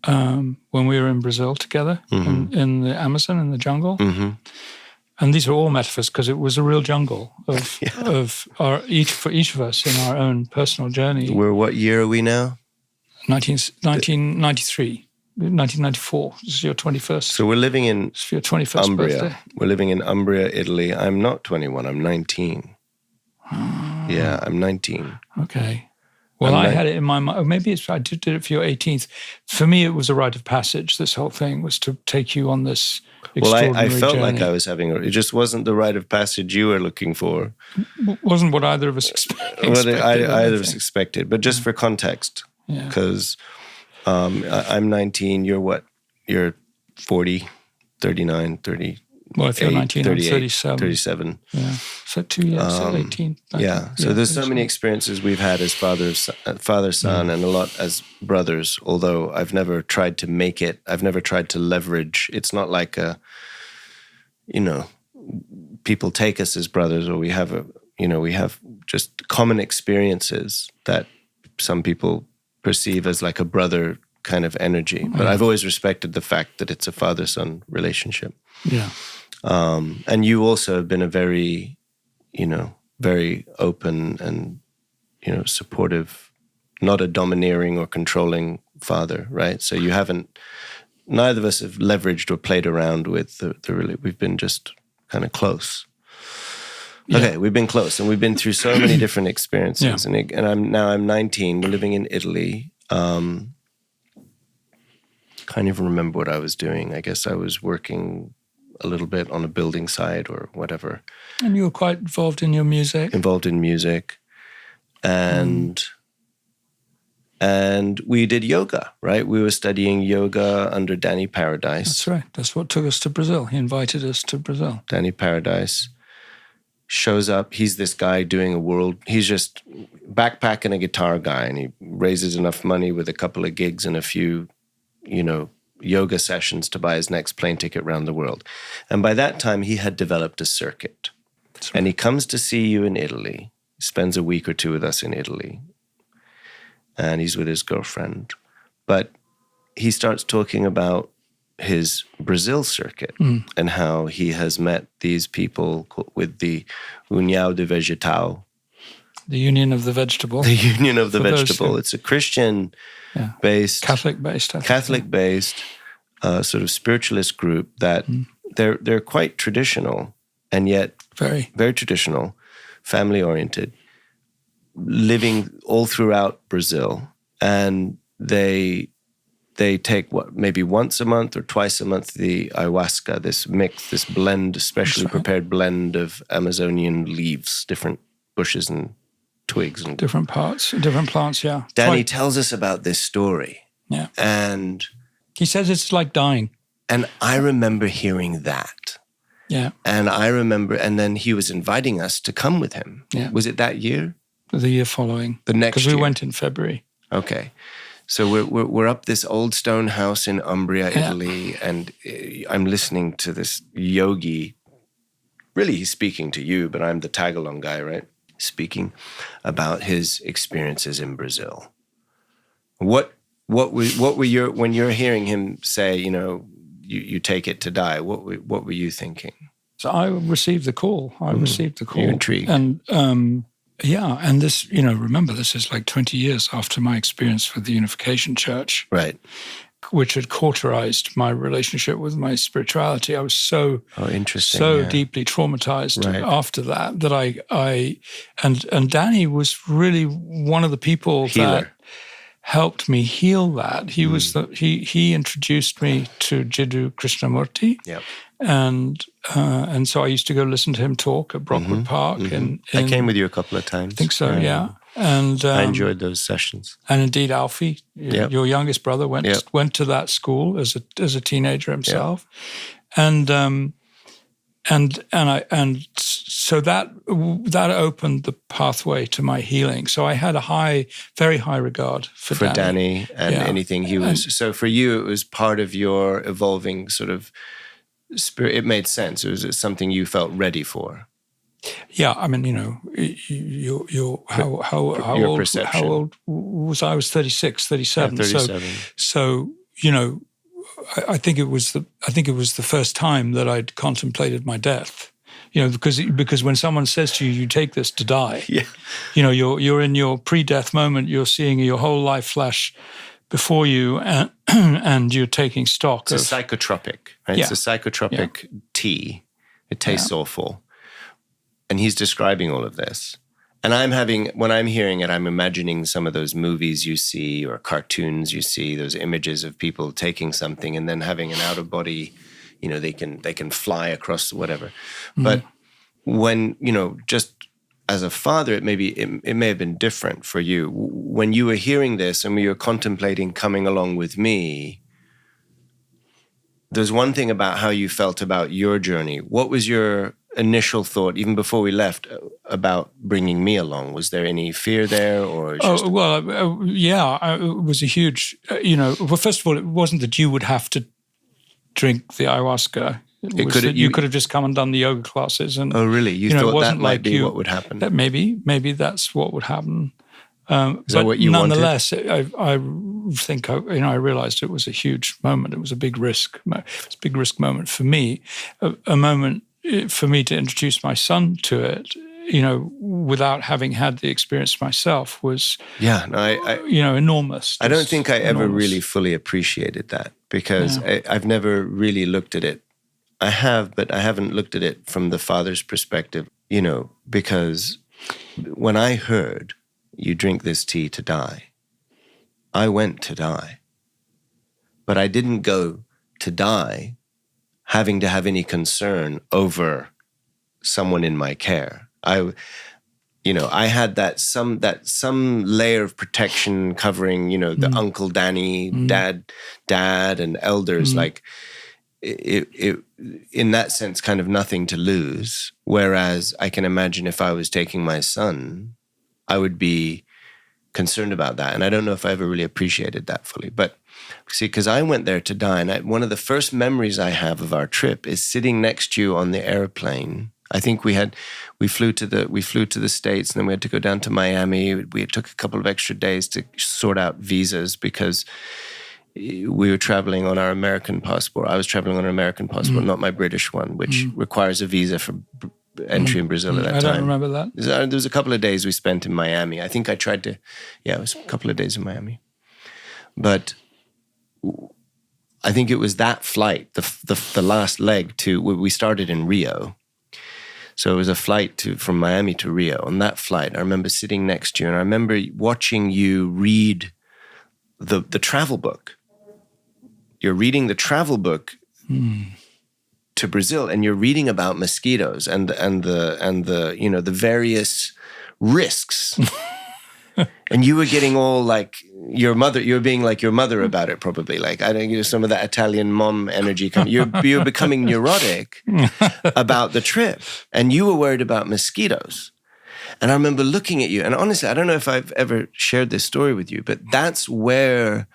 when we were in Brazil together in the Amazon, in the jungle. And these are all metaphors because it was a real jungle of for each of us in our own personal journey. What year are we now? 1993. 1994. This is your 21st. So we're living in your 21st Umbria. birthday. We're living in Umbria, Italy. I'm not 21. I'm 19. Yeah, I'm 19. Okay. Well, I had it in my mind. Maybe I did it for your 18th. For me, it was a rite of passage. This whole thing was to take you on this extraordinary I felt journey. like I was having it just wasn't the rite of passage you were looking for. Wasn't what either of us expected. What either of us expected. But just for context, because I'm 19, you're what? You're 40, 39, 30. Well, if you're 19, I'm 37. 37. Yeah. So 2 years, 18. 19. Yeah. So there's so many experiences we've had as father, son, and a lot as brothers, although I've never tried to make it. I've never tried to leverage. It's not like people take us as brothers, or we have just common experiences that some people perceive as like a brother kind of energy. But I've always respected the fact that it's a father-son relationship. Yeah. And you also have been a very, very open and, supportive, not a domineering or controlling father, right? So neither of us have leveraged or played around with we've been just kind of close. Yeah. Okay, we've been close, and we've been through so many different experiences. Yeah. And I'm 19. We're living in Italy. Can't even remember what I was doing. I guess I was working a little bit on a building site or whatever. And you were quite involved in your music. Involved in music, and we did yoga. Right, we were studying yoga under Danny Paradise. That's right. That's what took us to Brazil. He invited us to Brazil. Danny Paradise shows up. He's this guy he's just backpacking a guitar guy, and he raises enough money with a couple of gigs and a few, yoga sessions to buy his next plane ticket around the world. And by that time, he had developed a circuit. Right. And he comes to see you in Italy, spends a week or two with us in Italy, and he's with his girlfriend. But he starts talking about his Brazil circuit and how he has met these people with the União de Vegetal. The Union of the Vegetable. The Union of the Vegetable. It's a Christian-based, Catholic-based sort of spiritualist group that they're quite traditional, and yet very, very traditional, family-oriented, living all throughout Brazil, and they take maybe once a month or twice a month the ayahuasca, this blend, specially prepared blend of Amazonian leaves, different bushes and twigs and different plants. Yeah. Danny tells us about this story. Yeah. And he says it's like dying. And I remember hearing that. Yeah. And and then he was inviting us to come with him. Yeah. Was it that year? The year following. The next year. Because we went in February. Okay. So we're up this old stone house in Umbria, Italy, and I'm listening to this yogi. Really, he's speaking to you, but I'm the tag-along guy, right? Speaking about his experiences in Brazil. What were your, when you're hearing him say, you take it to die? What were you thinking? So I received the call. You're intrigued. And yeah, and this, remember, this is like 20 years after my experience with the Unification Church. Right. Which had cauterized my relationship with my spirituality. I was so deeply traumatized after that I Danny was really one of the people that helped me heal that. He was he introduced me to Jiddu Krishnamurti. Yep. And so I used to go listen to him talk at Brockwood Park. I came with you a couple of times. I think so, yeah. And I enjoyed those sessions. And indeed, Alfie, your youngest brother, went to that school as a teenager himself. Yep. So that opened the pathway to my healing. So I had a very high regard for Danny and anything he was. So for you, it was part of your evolving sort of spirit. It made sense. It was something you felt ready for. Yeah, I mean, how old was I? I was 36, 37. 37. So I think it was the first time that I'd contemplated my death. Because when someone says to you, "You take this to die," you're in your pre-death moment. You're seeing your whole life flash before you, and you're taking stock. It's a psychotropic, right? Yeah. It's a psychotropic tea. It tastes awful, and he's describing all of this. And when I'm hearing it, I'm imagining some of those movies you see or cartoons you see, those images of people taking something and then having an out of body, they can fly across whatever. Mm-hmm. But when, just as a father, it may have been different for you. When you were hearing this and you were contemplating coming along with me, there's one thing about how you felt about your journey. What was your initial thought, even before we left, about bringing me along? Was there any fear there, or just... it was a huge. Well, first of all, it wasn't that you would have to drink the ayahuasca. You could have just come and done the yoga classes. And, oh, really? You thought that might be what would happen? That maybe that's what would happen. Is that what you nonetheless, wanted? I think I realized it was a huge moment. It was a big risk. It was a big risk moment for me. A moment for me to introduce my son to it, without having had the experience myself was, enormous. I don't think I ever really fully appreciated that because I've never really looked at it. I have, but I haven't looked at it from the father's perspective, because when I heard you drink this tea to die, I went to die. But I didn't go to die having to have any concern over someone in my care. I had that some layer of protection covering, the Uncle Danny, dad, and elders, like it in that sense, kind of nothing to lose. Whereas I can imagine if I was taking my son, I would be concerned about that. And I don't know if I ever really appreciated that fully. But see, because I went there to die, and one of the first memories I have of our trip is sitting next to you on the airplane. I think we flew to the States, and then we had to go down to Miami. We took a couple of extra days to sort out visas because we were traveling on our American passport. I was traveling on an American passport, not my British one, which requires a visa for entry in Brazil at that time. I don't remember that. There was a couple of days we spent in Miami. I think I tried to, it was a couple of days in Miami. But I think it was that flight, the last leg we started in Rio. So it was a flight from Miami to Rio. On that flight, I remember sitting next to you, and I remember watching you read the travel book. You're reading the travel book to Brazil, and you're reading about mosquitoes and the various risks. And you were getting all like your mother. You were being like your mother about it, probably. Like I think some of that Italian mom energy coming. You're becoming neurotic about the trip, and you were worried about mosquitoes. And I remember looking at you, and honestly, I don't know if I've ever shared this story with you, but that's where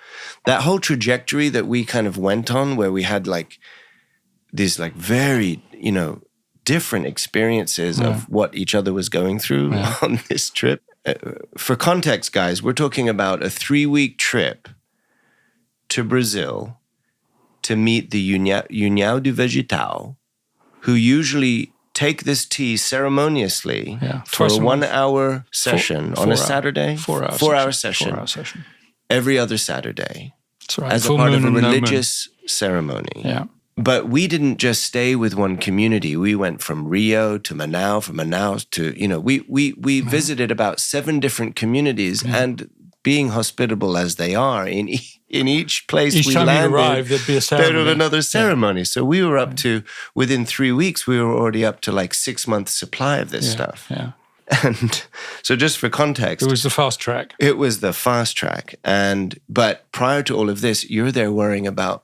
that whole trajectory that we kind of went on, where we had like these like very, different experiences of what each other was going through on this trip. For context, guys, we're talking about a 3-week trip to Brazil to meet the União do Vegetal, who usually take this tea ceremoniously for a 1-hour session on a Saturday. 4-hour session. 4-hour session. Every other Saturday. That's right. As a part of a religious ceremony. Yeah. But we didn't just stay with one community. We went from Rio to Manaus, from Manaus to, we visited about 7 different communities, and being hospitable as they are in each place we landed, time you arrived, there'd be a ceremony. There was another ceremony. So we were up to, within 3 weeks, we were already up to like 6 months supply of this stuff. Yeah. And so just for context. It was the fast track. It was the fast track. But prior to all of this, you're there worrying about,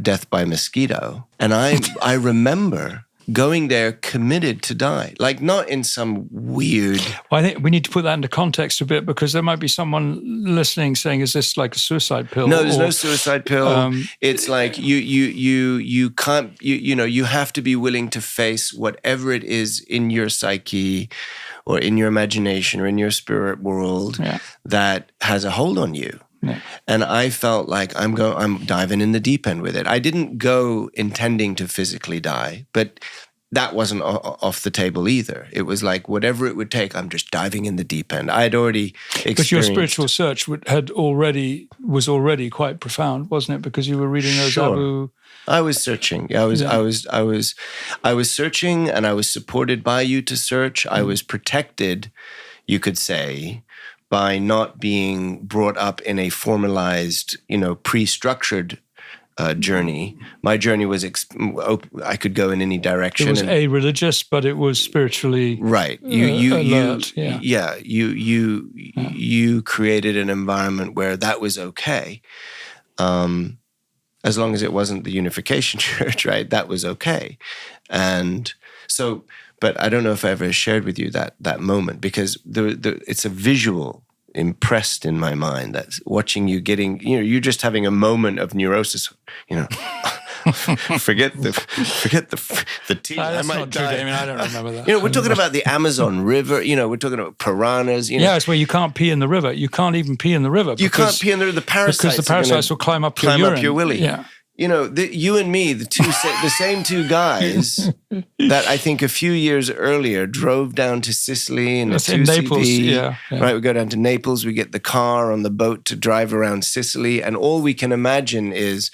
death by mosquito. And I remember going there committed to die, like not in some weird... Well, I think we need to put that into context a bit, because there might be someone listening saying, is this like a suicide pill? No, there's no suicide pill. It's like you can't, you have to be willing to face whatever it is in your psyche or in your imagination or in your spirit world that has a hold on you. Yeah. And I felt like I'm diving in the deep end with it. I didn't go intending to physically die, but that wasn't off the table either. It was like, whatever it would take, I'm just diving in the deep end. I had already experienced... But your spiritual search was already quite profound, wasn't it? Because you were reading those Sure. I was searching. I was searching, and I was supported by you to search. I was protected, you could say, by not being brought up in a formalized, pre-structured journey. My journey was I could go in any direction. It was religious, but it was spiritually right. Alert. You created an environment where that was okay, as long as it wasn't the Unification Church, right? That was okay, and so. But I don't know if I ever shared with you that moment, because it's a visual impressed in my mind. That's watching you getting, you're just having a moment of neurosis, forget the tea. That's I might not die. true, Damian. I don't remember that. We're talking about the Amazon River. We're talking about piranhas. Yeah, it's where you can't pee in the river. You can't even pee in the river. You can't pee in the river. The parasites. Because the parasites will climb up your willy. Yeah. You and me, the same two guys that I think a few years earlier drove down to Sicily in a 2CD. Naples, yeah. Right, we go down to Naples, we get the car on the boat to drive around Sicily, and all we can imagine is,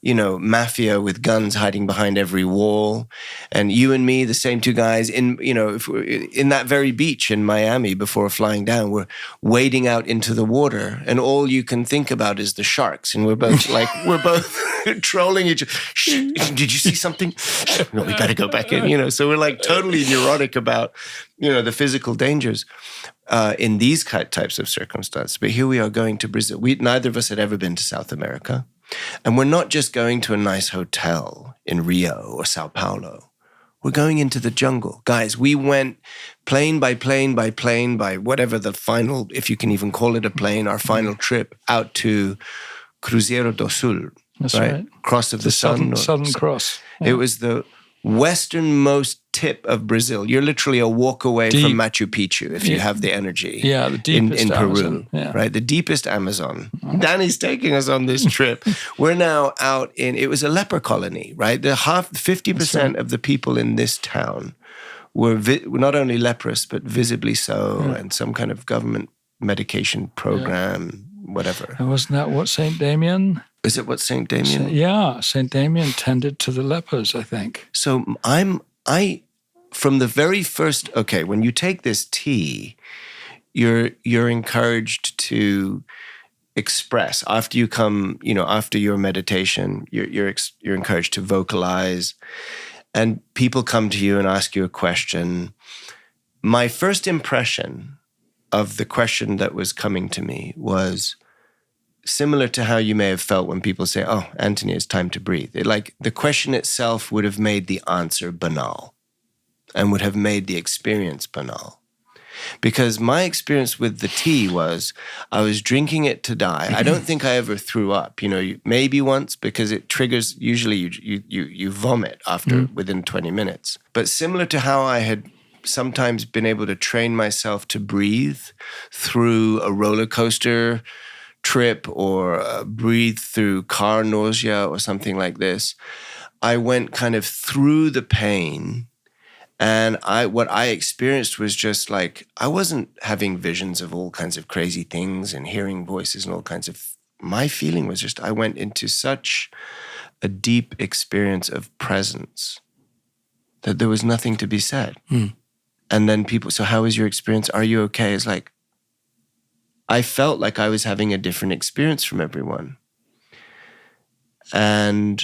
mafia with guns hiding behind every wall. And you and me, the same two guys, in that very beach in Miami before flying down, we're wading out into the water, and all you can think about is the sharks, and we're both trolling each other. Did you see something? No, we got to go back in. So we're like totally neurotic about, the physical dangers in these types of circumstances. But here we are going to Brazil. Neither of us had ever been to South America. And we're not just going to a nice hotel in Rio or Sao Paulo. We're going into the jungle. Guys, we went plane by plane by plane by whatever the final, if you can even call it a plane, our final trip out to Cruzeiro do Sul. That's right. Cross of the Sun. Southern Cross. Yeah. It was the westernmost tip of Brazil. You're literally a walk away from Machu Picchu if you have the energy. Yeah, the deepest in Peru, Amazon. Yeah. Right? The deepest Amazon. Danny's taking us on this trip. We're now out it was a leper colony, right? 50% of the people in this town were not only leprous, but visibly so, and some kind of government medication program, whatever. And wasn't that what St. Damian... Is it what St. Damian? St. Damian tended to the lepers, I think. So from the very first, when you take this tea, you're encouraged to express after you come, after your meditation, you're encouraged to vocalize, and people come to you and ask you a question. My first impression of the question that was coming to me was similar to how you may have felt when people say, "Oh, Anthony, it's time to breathe." The question itself would have made the answer banal and would have made the experience banal. Because my experience with the tea was I was drinking it to die. I don't think I ever threw up, maybe once, because it triggers, usually you vomit within 20 minutes. But similar to how I had sometimes been able to train myself to breathe through a roller coaster trip or breathe through car nausea or something like this, I went kind of through the pain, and what I experienced was just like, I wasn't having visions of all kinds of crazy things and hearing voices and all kinds of, my feeling was just, I went into such a deep experience of presence that there was nothing to be said. And then people, so how was your experience? Are you okay? It's like, I felt like I was having a different experience from everyone. And...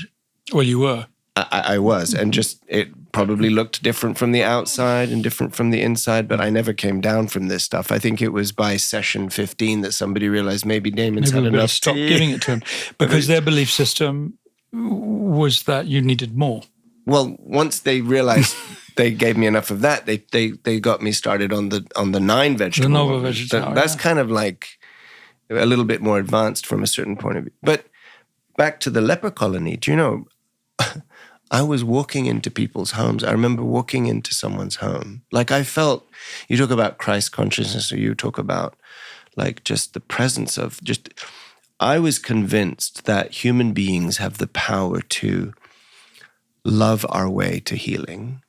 Well, you were. I was. And just, it probably looked different from the outside and different from the inside, but I never came down from this stuff. I think it was by session 15 that somebody realized maybe Damon's had enough. Stop giving it to him. Because their belief system was that you needed more. Well, once they realized... They gave me enough of that. They got me started on the 9 vegetable. The Nova vegetable. That's kind of like a little bit more advanced from a certain point of view. But back to the leper colony, do you know, I was walking into people's homes. I remember walking into someone's home. Like I felt, you talk about Christ consciousness, or you talk about like just the presence of just, I was convinced that human beings have the power to love our way to healing,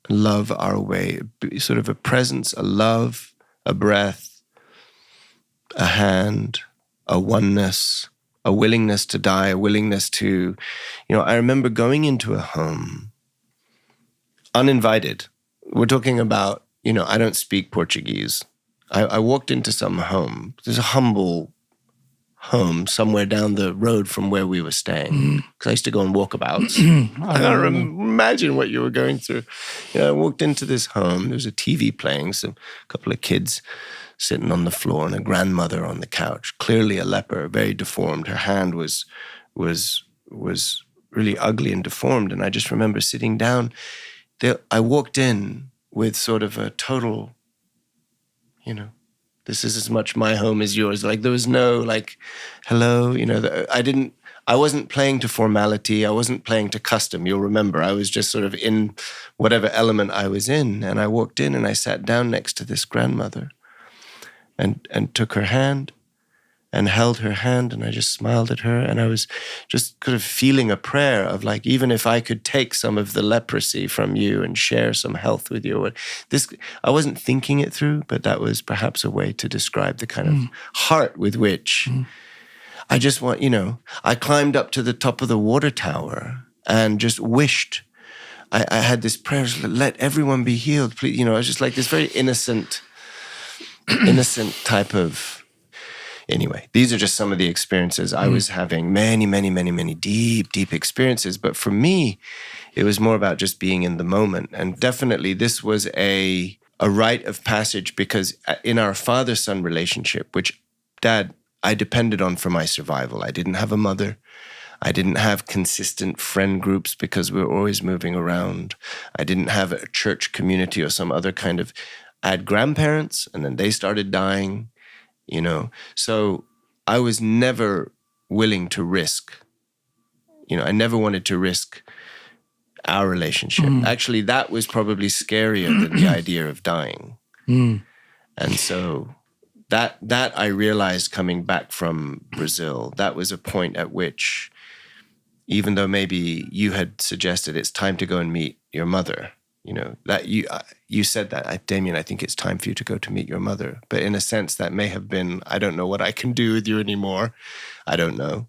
love our way, sort of a presence, a love, a breath, a hand, a oneness, a willingness to die, a willingness to, I remember going into a home uninvited. We're talking about, I don't speak Portuguese. I walked into some home. There's a humble home somewhere down the road from where we were staying. Because I used to go on walkabouts. I don't imagine what you were going through. I walked into this home. There was a TV playing, a couple of kids sitting on the floor, and a grandmother on the couch, clearly a leper, very deformed. Her hand was really ugly and deformed. And I just remember sitting down. I walked in with sort of a total, this is as much my home as yours. Like there was no hello, I wasn't playing to formality. I wasn't playing to custom. You'll remember, I was just sort of in whatever element I was in. And I walked in and I sat down next to this grandmother and took her hand and held her hand, and I just smiled at her, and I was just kind of feeling a prayer of even if I could take some of the leprosy from you and share some health with you. I wasn't thinking it through, but that was perhaps a way to describe the kind of heart with which I just want, I climbed up to the top of the water tower and just wished, I had this prayer, let everyone be healed, please. I was just like this very innocent type of. Anyway, these are just some of the experiences I was having, many, many, many, many deep, deep experiences. But for me, it was more about just being in the moment. And definitely this was a rite of passage, because in our father-son relationship, which, Dad, I depended on for my survival. I didn't have a mother. I didn't have consistent friend groups because we were always moving around. I didn't have a church community or some other kind of. I had grandparents, and then they started dying. So I was never willing to risk, I never wanted to risk our relationship. Actually, that was probably scarier than the idea of dying. And so that I realized coming back from Brazil, that was a point at which, even though maybe you had suggested it's time to go and meet your mother, that you said that, Demian, I think it's time for you to go to meet your mother. But in a sense, that may have been, I don't know what I can do with you anymore. I don't know.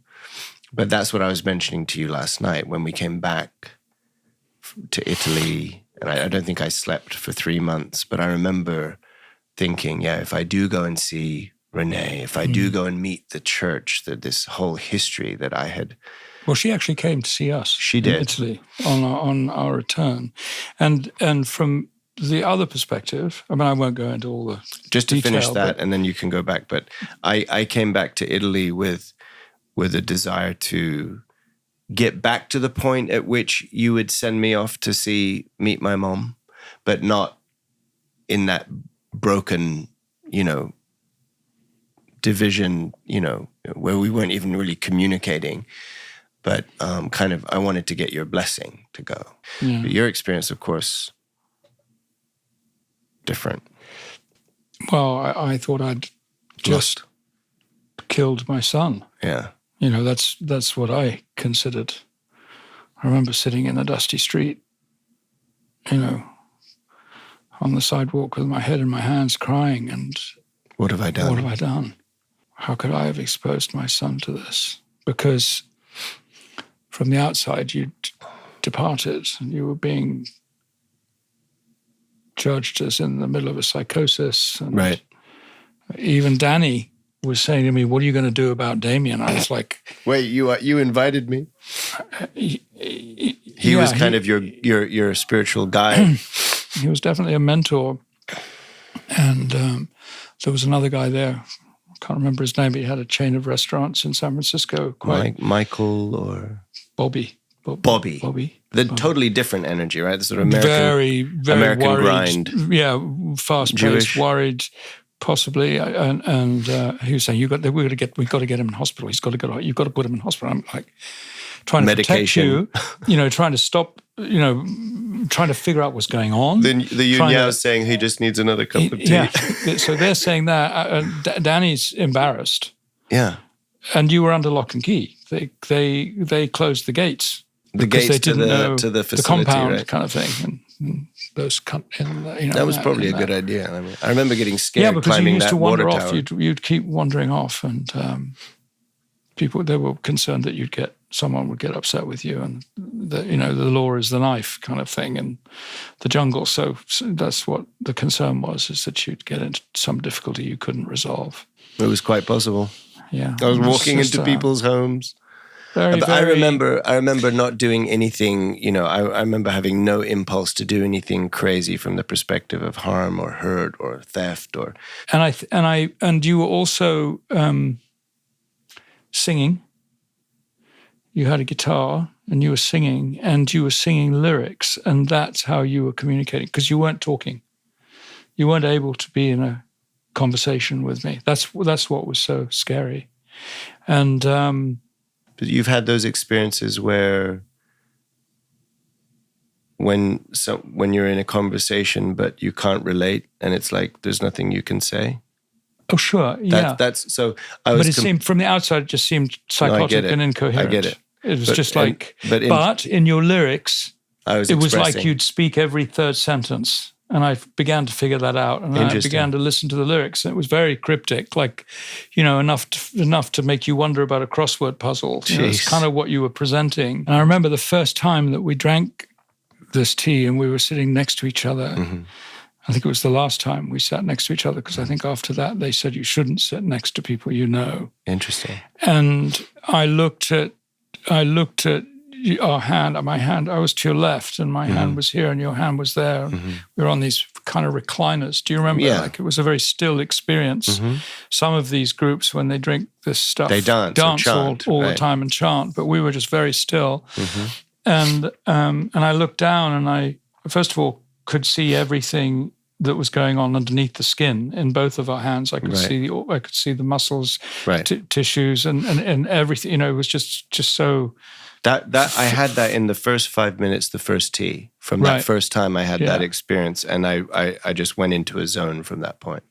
But that's what I was mentioning to you last night when we came back to Italy. And I don't think I slept for 3 months. But I remember thinking, if I do go and see Renee, if I do go and meet the church, this whole history that I had. Well, she actually came to see us. She did. In Italy on our return. And from the other perspective, I won't go into all the just to detail, finish that, and then you can go back. But I came back to Italy with a desire to get back to the point at which you would send me off to meet my mom, but not in that broken, division, where we weren't even really communicating. But I wanted to get your blessing to go. Yeah. But your experience, of course, different. Well, I thought I'd just killed my son. Yeah. That's what I considered. I remember sitting in a dusty street, on the sidewalk with my head in my hands crying, and what have I done? What have I done? How could I have exposed my son to this? Because from the outside, you departed and you were being judged as in the middle of a psychosis. And right. Even Danny was saying to me, "What are you going to do about Demian?" I was like, "Wait, you invited me?" He was kind of your spiritual guide. He was definitely a mentor. And there was another guy there. I can't remember his name, but he had a chain of restaurants in San Francisco. Michael or Bobby. The totally different energy, right? The sort of American, very American worried, grind. Yeah, fast-paced, Jewish. Worried, possibly. And he was saying, "We got to get him in hospital. You've got to put him in hospital." I'm like, trying to medication. protect you, trying to stop, trying to figure out what's going on. The Yunyao is saying he just needs another cup of tea. Yeah, so they're saying that. Danny's embarrassed. Yeah. and you were under lock and key. They closed the gates. The gates they didn't know to the facility, the compound right? kind of thing, and those that was probably a good idea. I mean, I remember getting scared because climbing you used that to wander water off. tower. You'd keep wandering off, and they were concerned that someone would get upset with you, and the law is the knife kind of thing in the jungle. So that's what the concern was: is that you'd get into some difficulty you couldn't resolve. It was quite possible. Yeah, I was walking into people's homes. Very, I remember not doing anything. I remember having no impulse to do anything crazy from the perspective of harm or hurt or theft or. And you were also singing. You had a guitar and you were singing lyrics, and that's how you were communicating, because you weren't talking. You weren't able to be in a conversation with me. That's what was so scary, and. But you've had those experiences where when you're in a conversation but you can't relate and it's like there's nothing you can say? Oh, sure, yeah. That's so. But it seemed from the outside, it just seemed psychotic and incoherent. I get it. It was but in your lyrics, it was like you'd speak every third sentence. And I began to figure that out, and I began to listen to the lyrics. And it was very cryptic, like, enough to make you wonder about a crossword puzzle. It's kind of what you were presenting. And I remember the first time that we drank this tea, and we were sitting next to each other. Mm-hmm. I think it was the last time we sat next to each other, because I think after that they said you shouldn't sit next to people you know. Interesting. And I looked at our hand, my hand, I was to your left, and my hand was here, and your hand was there. Mm-hmm. We were on these kind of recliners. Do you remember? Yeah. Like, it was a very still experience. Mm-hmm. Some of these groups, when they drink this stuff, they dance all the time and chant. But we were just very still. Mm-hmm. And I looked down, and I first of all could see everything that was going on underneath the skin in both of our hands. I could see the muscles, tissues, and everything. It was just so. That I had that in the first 5 minutes, the first tea. From that first time I had that experience, and I just went into a zone from that point.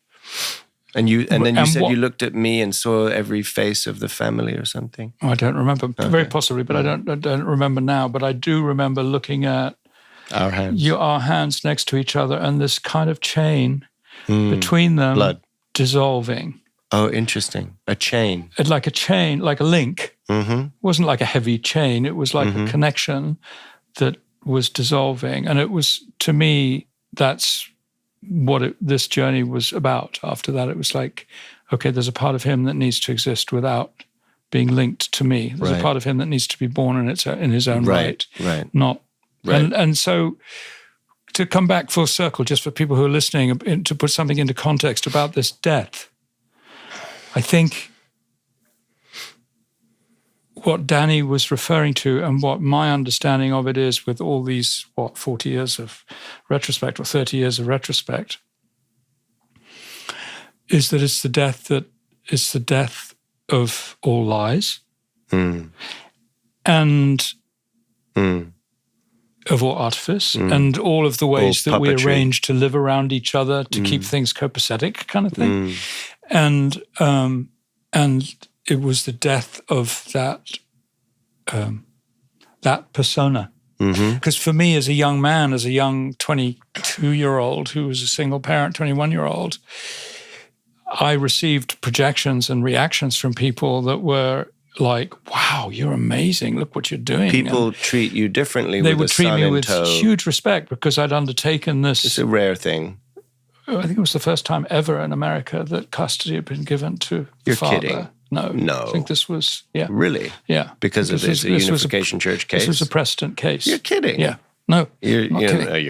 And then you said you looked at me and saw every face of the family or something. Oh, I don't remember, very possibly, but I don't remember now. But I do remember looking at our hands next to each other, and this kind of chain between them, blood dissolving. Oh, interesting. A chain. Like a chain, like a link. Mm-hmm. It wasn't like a heavy chain. It was like a connection that was dissolving. And it was, to me, that's what this journey was about. After that, it was like, okay, there's a part of him that needs to exist without being linked to me. There's a part of him that needs to be born in his own right. Not. Right. And so to come back full circle, just for people who are listening, to put something into context about this death, I think what Danny was referring to, and what my understanding of it is, with all these 40 years of retrospect or 30 years of retrospect, is that it's the death of all lies, and of all artifice, and all of the ways that we arrange to live around each other to keep things copacetic, kind of thing. And it was the death of that persona. Because for me, as a young man, as a young 22-year-old who was a single parent, 21-year-old, I received projections and reactions from people that were like, "Wow, you're amazing! Look what you're doing." People treat you differently. They would treat me with huge respect because I'd undertaken this. It's a rare thing. I think it was the first time ever in America that custody had been given to the father. You're kidding. No. I think this was, Really? Yeah. Because of this Unification Church case? This was a precedent case. You're kidding. Yeah. No. You're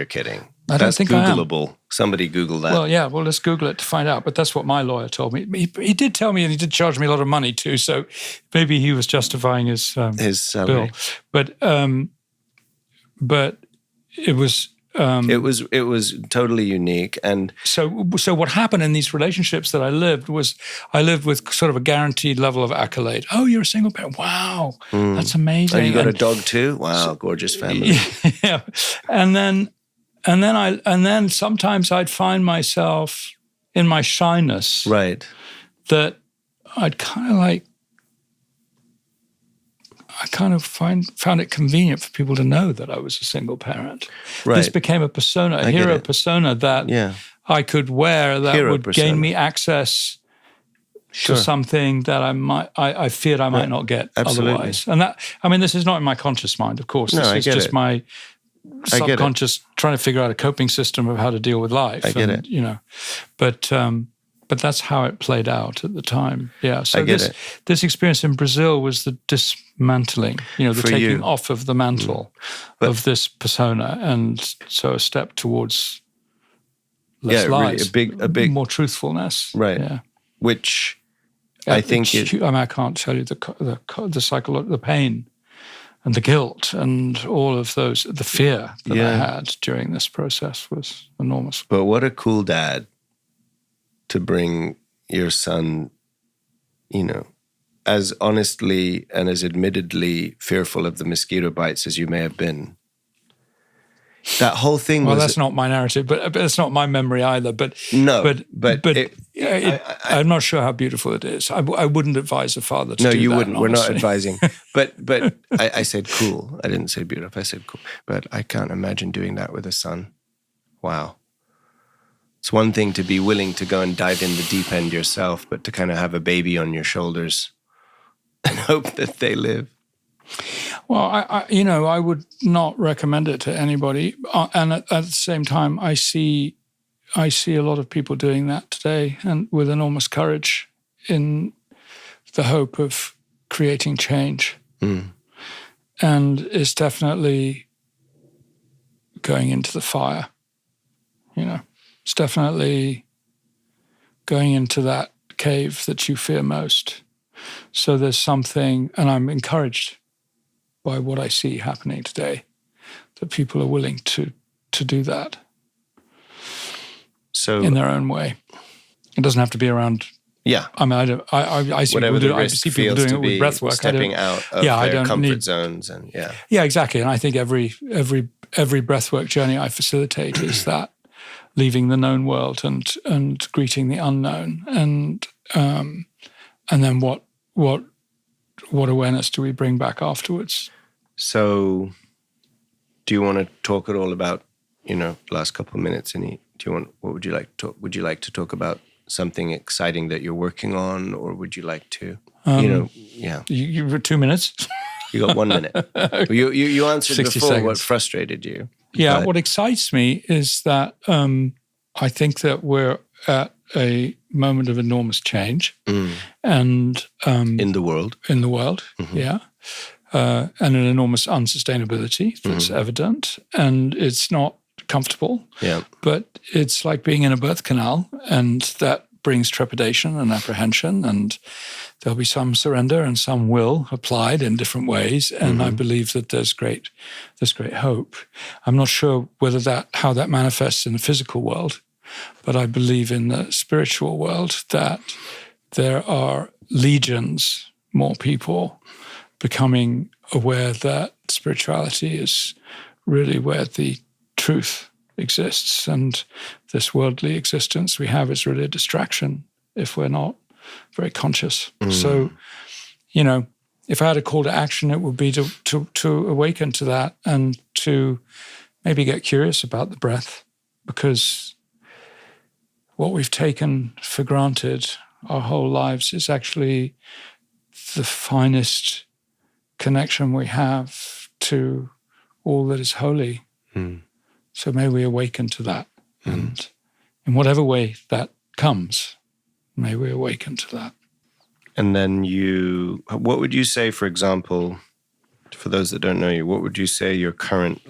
kidding. I don't think Googleable. I am. Somebody Google that. Well, yeah. Well, let's Google it to find out. But that's what my lawyer told me. He did tell me, and he did charge me a lot of money too. So maybe he was justifying his salary. Bill. But it was. It was totally unique, and so what happened in these relationships that I lived with sort of a guaranteed level of accolade. Oh, you're a single parent. Wow, that's amazing. Oh, you got a dog too? Wow, gorgeous family. Yeah, and then sometimes I'd find myself in my shyness, right, that I'd kind of like kind of found it convenient for people to know that I was a single parent. Right. This became a persona, a hero persona that I could wear that would gain me access to something that I feared I might not get otherwise. And that, I mean, this is not in my conscious mind, of course. This is just my subconscious trying to figure out a coping system of how to deal with life. I get it. You know, but that's how it played out at the time. Yeah. So this experience in Brazil was the dismantling, you know, the taking off of the mantle of this persona, and so a step towards less lies, really a big more truthfulness. Right. Yeah. Which I think I mean, I can't tell you the psychological, the pain and the guilt and all of those, the fear that I had during this process was enormous. But what a cool dad to bring your son, you know, as honestly and as admittedly fearful of the mosquito bites as you may have been. That whole thing was... Well, that's not my narrative, but it's not my memory either. But I'm not sure how beautiful it is. I wouldn't advise a father to do that. No, you wouldn't. Honestly. We're not advising. But I said cool. I didn't say beautiful. I said cool. But I can't imagine doing that with a son. Wow. It's one thing to be willing to go and dive in the deep end yourself, but to kind of have a baby on your shoulders and hope that they live. Well, I would not recommend it to anybody. And at the same time, I see a lot of people doing that today, and with enormous courage, in the hope of creating change. And it's definitely going into the fire. You know, it's definitely going into that cave that you fear most. So there's something, and I'm encouraged by what I see happening today, that people are willing to do that. So in their own way. It doesn't have to be around. Yeah. I mean, I see people doing it with breath work. Stepping out of their comfort zones and Yeah, exactly. And I think every breath work journey I facilitate is that leaving the known world and greeting the unknown, and then what awareness do we bring back afterwards? So, do you want to talk at all about, last couple of minutes? What would you like to talk? Would you like to talk about something exciting that you're working on, or would you like to, You were 2 minutes. You got 1 minute. You answered 60 before seconds. what frustrated you. Yeah, what excites me is that I think that we're at a moment of enormous change, and in the world, and an enormous unsustainability that's evident, and it's not comfortable. Yeah, but it's like being in a birth canal, and that brings trepidation and apprehension, and there'll be some surrender and some will applied in different ways. And I believe that there's great hope. I'm not sure how that manifests in the physical world, but I believe in the spiritual world that there are legions more people becoming aware that spirituality is really where the truth exists, and this worldly existence we have is really a distraction if we're not very conscious. So, if I had a call to action, it would be to awaken to that, and to maybe get curious about the breath, because what we've taken for granted our whole lives is actually the finest connection we have to all that is holy. So may we awaken to that. And in whatever way that comes, may we awaken to that. And then what would you say, for example, for those that don't know you, what would you say your current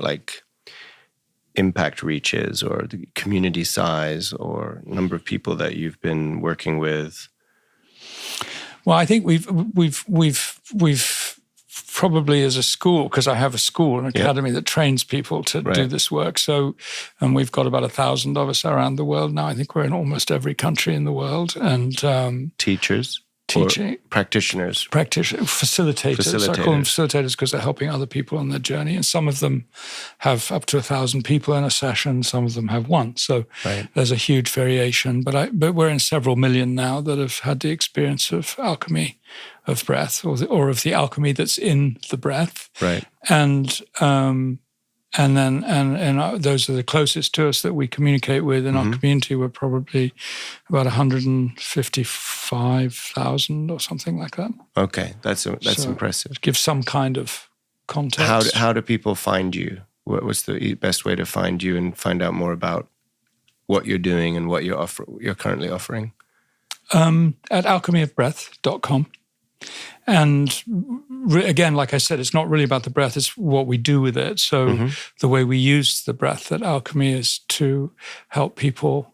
impact reach is, or the community size, or number of people that you've been working with? Well, I think we've probably, as a school, because I have a school, an academy that trains people to do this work. So, and we've got about 1,000 of us around the world now. I think we're in almost every country in the world. And teachers? teaching. Practitioners. Facilitators. I call them facilitators because they're helping other people on their journey. And some of them have up to 1,000 people in a session. Some of them have one. So there's a huge variation. But we're in several million now that have had the experience of alchemy of breath, or of the alchemy that's in the breath. Right. And those are the closest to us that we communicate with in our community. We're probably about 155,000 or something like that. Okay, that's impressive. Give some kind of context. How do people find you? What's the best way to find you and find out more about what you're doing and what you're currently offering? At alchemyofbreath.com. And again, like I said, it's not really about the breath, it's what we do with it. So the way we use the breath at Alchemy is to help people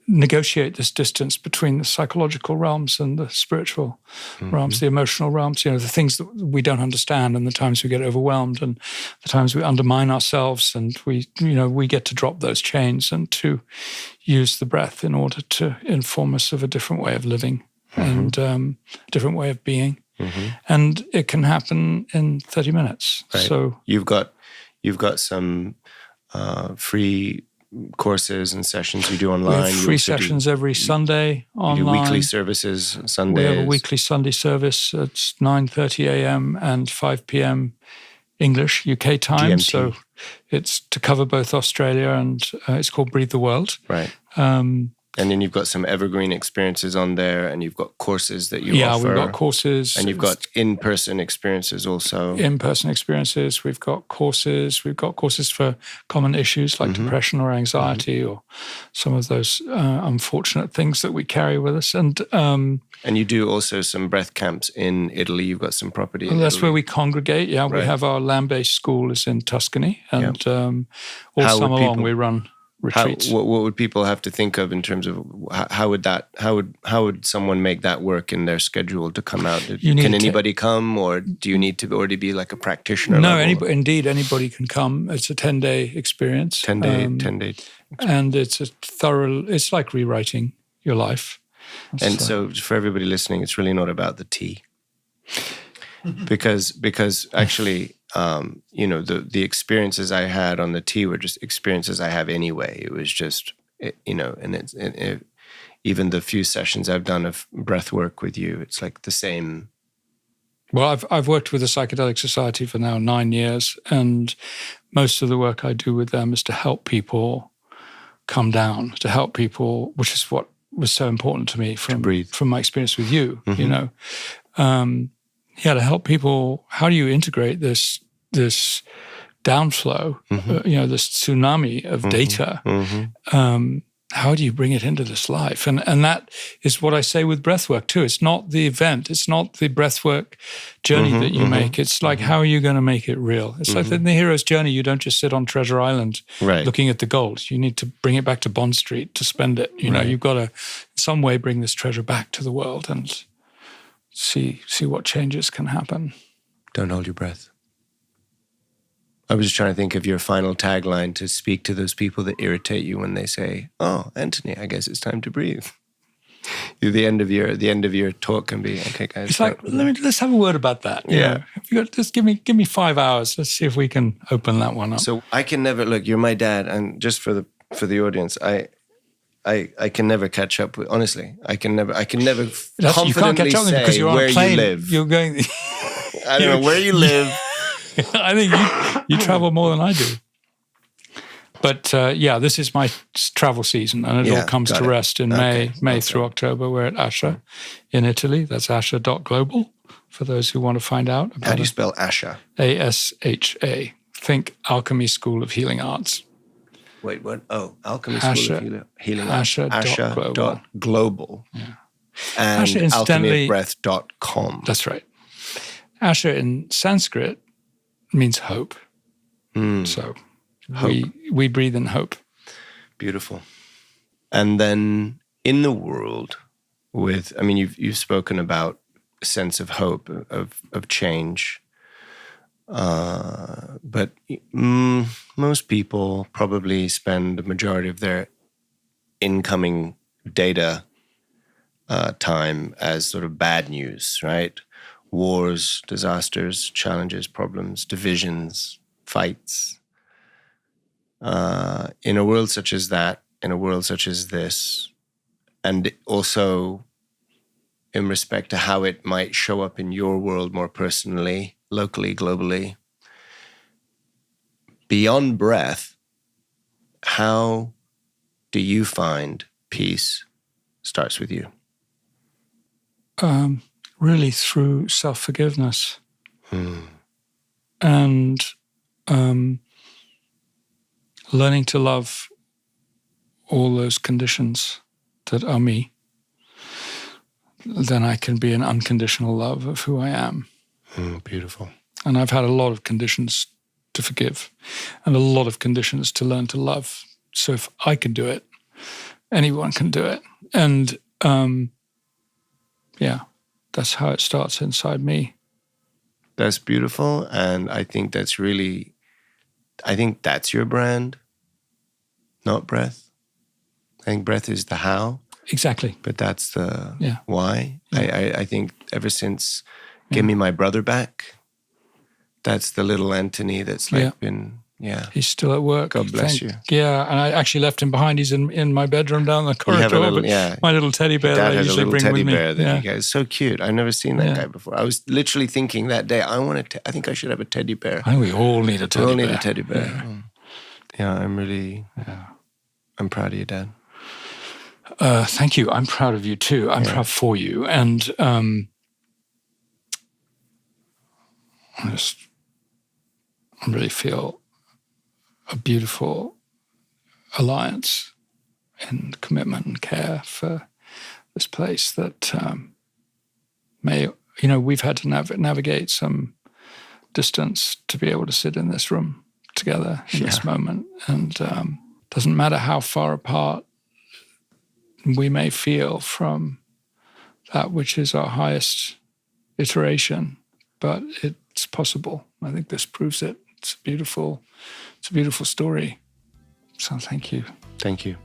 negotiate this distance between the psychological realms and the spiritual realms, the emotional realms, the things that we don't understand, and the times we get overwhelmed and the times we undermine ourselves, and we get to drop those chains and to use the breath in order to inform us of a different way of living and a different way of being. And it can happen in 30 minutes. Right. So you've got some free courses and sessions you do online. We have free sessions every Sunday online. You do weekly services Sundays. We have a weekly Sunday service. It's 9:30 a.m. and 5 p.m. English, UK time. GMT. So it's to cover both Australia and it's called Breathe the World. Right. And then you've got some evergreen experiences on there, and you've got courses that you offer. Yeah, we've got courses. And you've got in-person experiences also. In-person experiences. We've got courses. We've got courses for common issues like depression or anxiety or some of those unfortunate things that we carry with us. And you do also some breath camps in Italy. You've got some property in that's Italy. where we congregate. Yeah, Right. We have our land-based school is in Tuscany. And all How summer would long people- we run retreats. What would people have to think of in terms of how would someone make that work in their schedule to come out? Can anybody come, or do you need to already be like a practitioner? No, level? anybody can come. It's a 10-day experience. 10 day. And it's like rewriting your life. And so for everybody listening, it's really not about the tea. because actually, the experiences I had on the tea were just experiences I have anyway. It was just, even the few sessions I've done of breath work with you, it's like the same. Well, I've worked with the Psychedelic Society for now 9 years, and most of the work I do with them is to help people come down, to help people, which is what was so important to me from my experience with you, to help people. How do you integrate this downflow, this tsunami of data? How do you bring it into this life? And that is what I say with breathwork too. It's not the event. It's not the breathwork journey that you make. It's like, how are you going to make it real? It's like in the hero's journey, you don't just sit on Treasure Island looking at the gold. You need to bring it back to Bond Street to spend it. You've got to, in some way, bring this treasure back to the world and see what changes can happen. Don't hold your breath. I was just trying to think of your final tagline to speak to those people that irritate you when they say, "Oh, Anthony, I guess it's time to breathe." The end of your talk can be, "Okay, guys." It's like, let's have a word about that. Just give me 5 hours. Let's see if we can open that one up. So I can never look. You're my dad, and just for the audience, I can never catch up with. Honestly, I can never confidently you can't catch up say because you're on where a plane. you live. You're going. I don't know where you live. I think you travel more than I do. But this is my travel season, and it all comes to rest in May through October. We're at Asha in Italy. That's asha.global for those who want to find out about How do you spell Asha? ASHA. Think Alchemy School of Healing Arts. Wait, what? Oh, Alchemy School of Healing Arts. Asha.global. Yeah. And alchemyofbreath.com. That's right. Asha in Sanskrit means hope. So hope. We breathe in hope. Beautiful. And then in the world you've spoken about a sense of hope, of change. But most people probably spend the majority of their incoming data time as sort of bad news, right? Wars, disasters, challenges, problems, divisions, fights. In a world such as that, in a world such as this, and also in respect to how it might show up in your world more personally, locally, globally, beyond breath, how do you find peace starts with you? Really through self-forgiveness. And learning to love all those conditions that are me. Then I can be in unconditional love of who I am. Beautiful. And I've had a lot of conditions to forgive and a lot of conditions to learn to love. So if I can do it, anyone can do it. And that's how it starts inside me. That's beautiful. And I think that's your brand, not breath. I think breath is the how. Exactly. But that's the why. Yeah. I think ever since Give Me My Brother Back, that's the little Anthony that's been, He's still at work. God bless you. Yeah, and I actually left him behind. He's in my bedroom down the corridor. My little teddy bear that I usually bring with me. It's so cute. I've never seen that guy before. I was literally thinking that day, I think I should have a teddy bear. I think we all need a teddy bear. We all need a teddy bear. Yeah, I'm proud of you, Dad. Thank you. I'm proud of you too. I'm proud for you. And I really feel a beautiful alliance and commitment and care for this place that we've had to navigate some distance to be able to sit in this room together in this moment. And doesn't matter how far apart we may feel from that which is our highest iteration, but it's possible. I think this proves it. It's a beautiful story. So thank you. Thank you.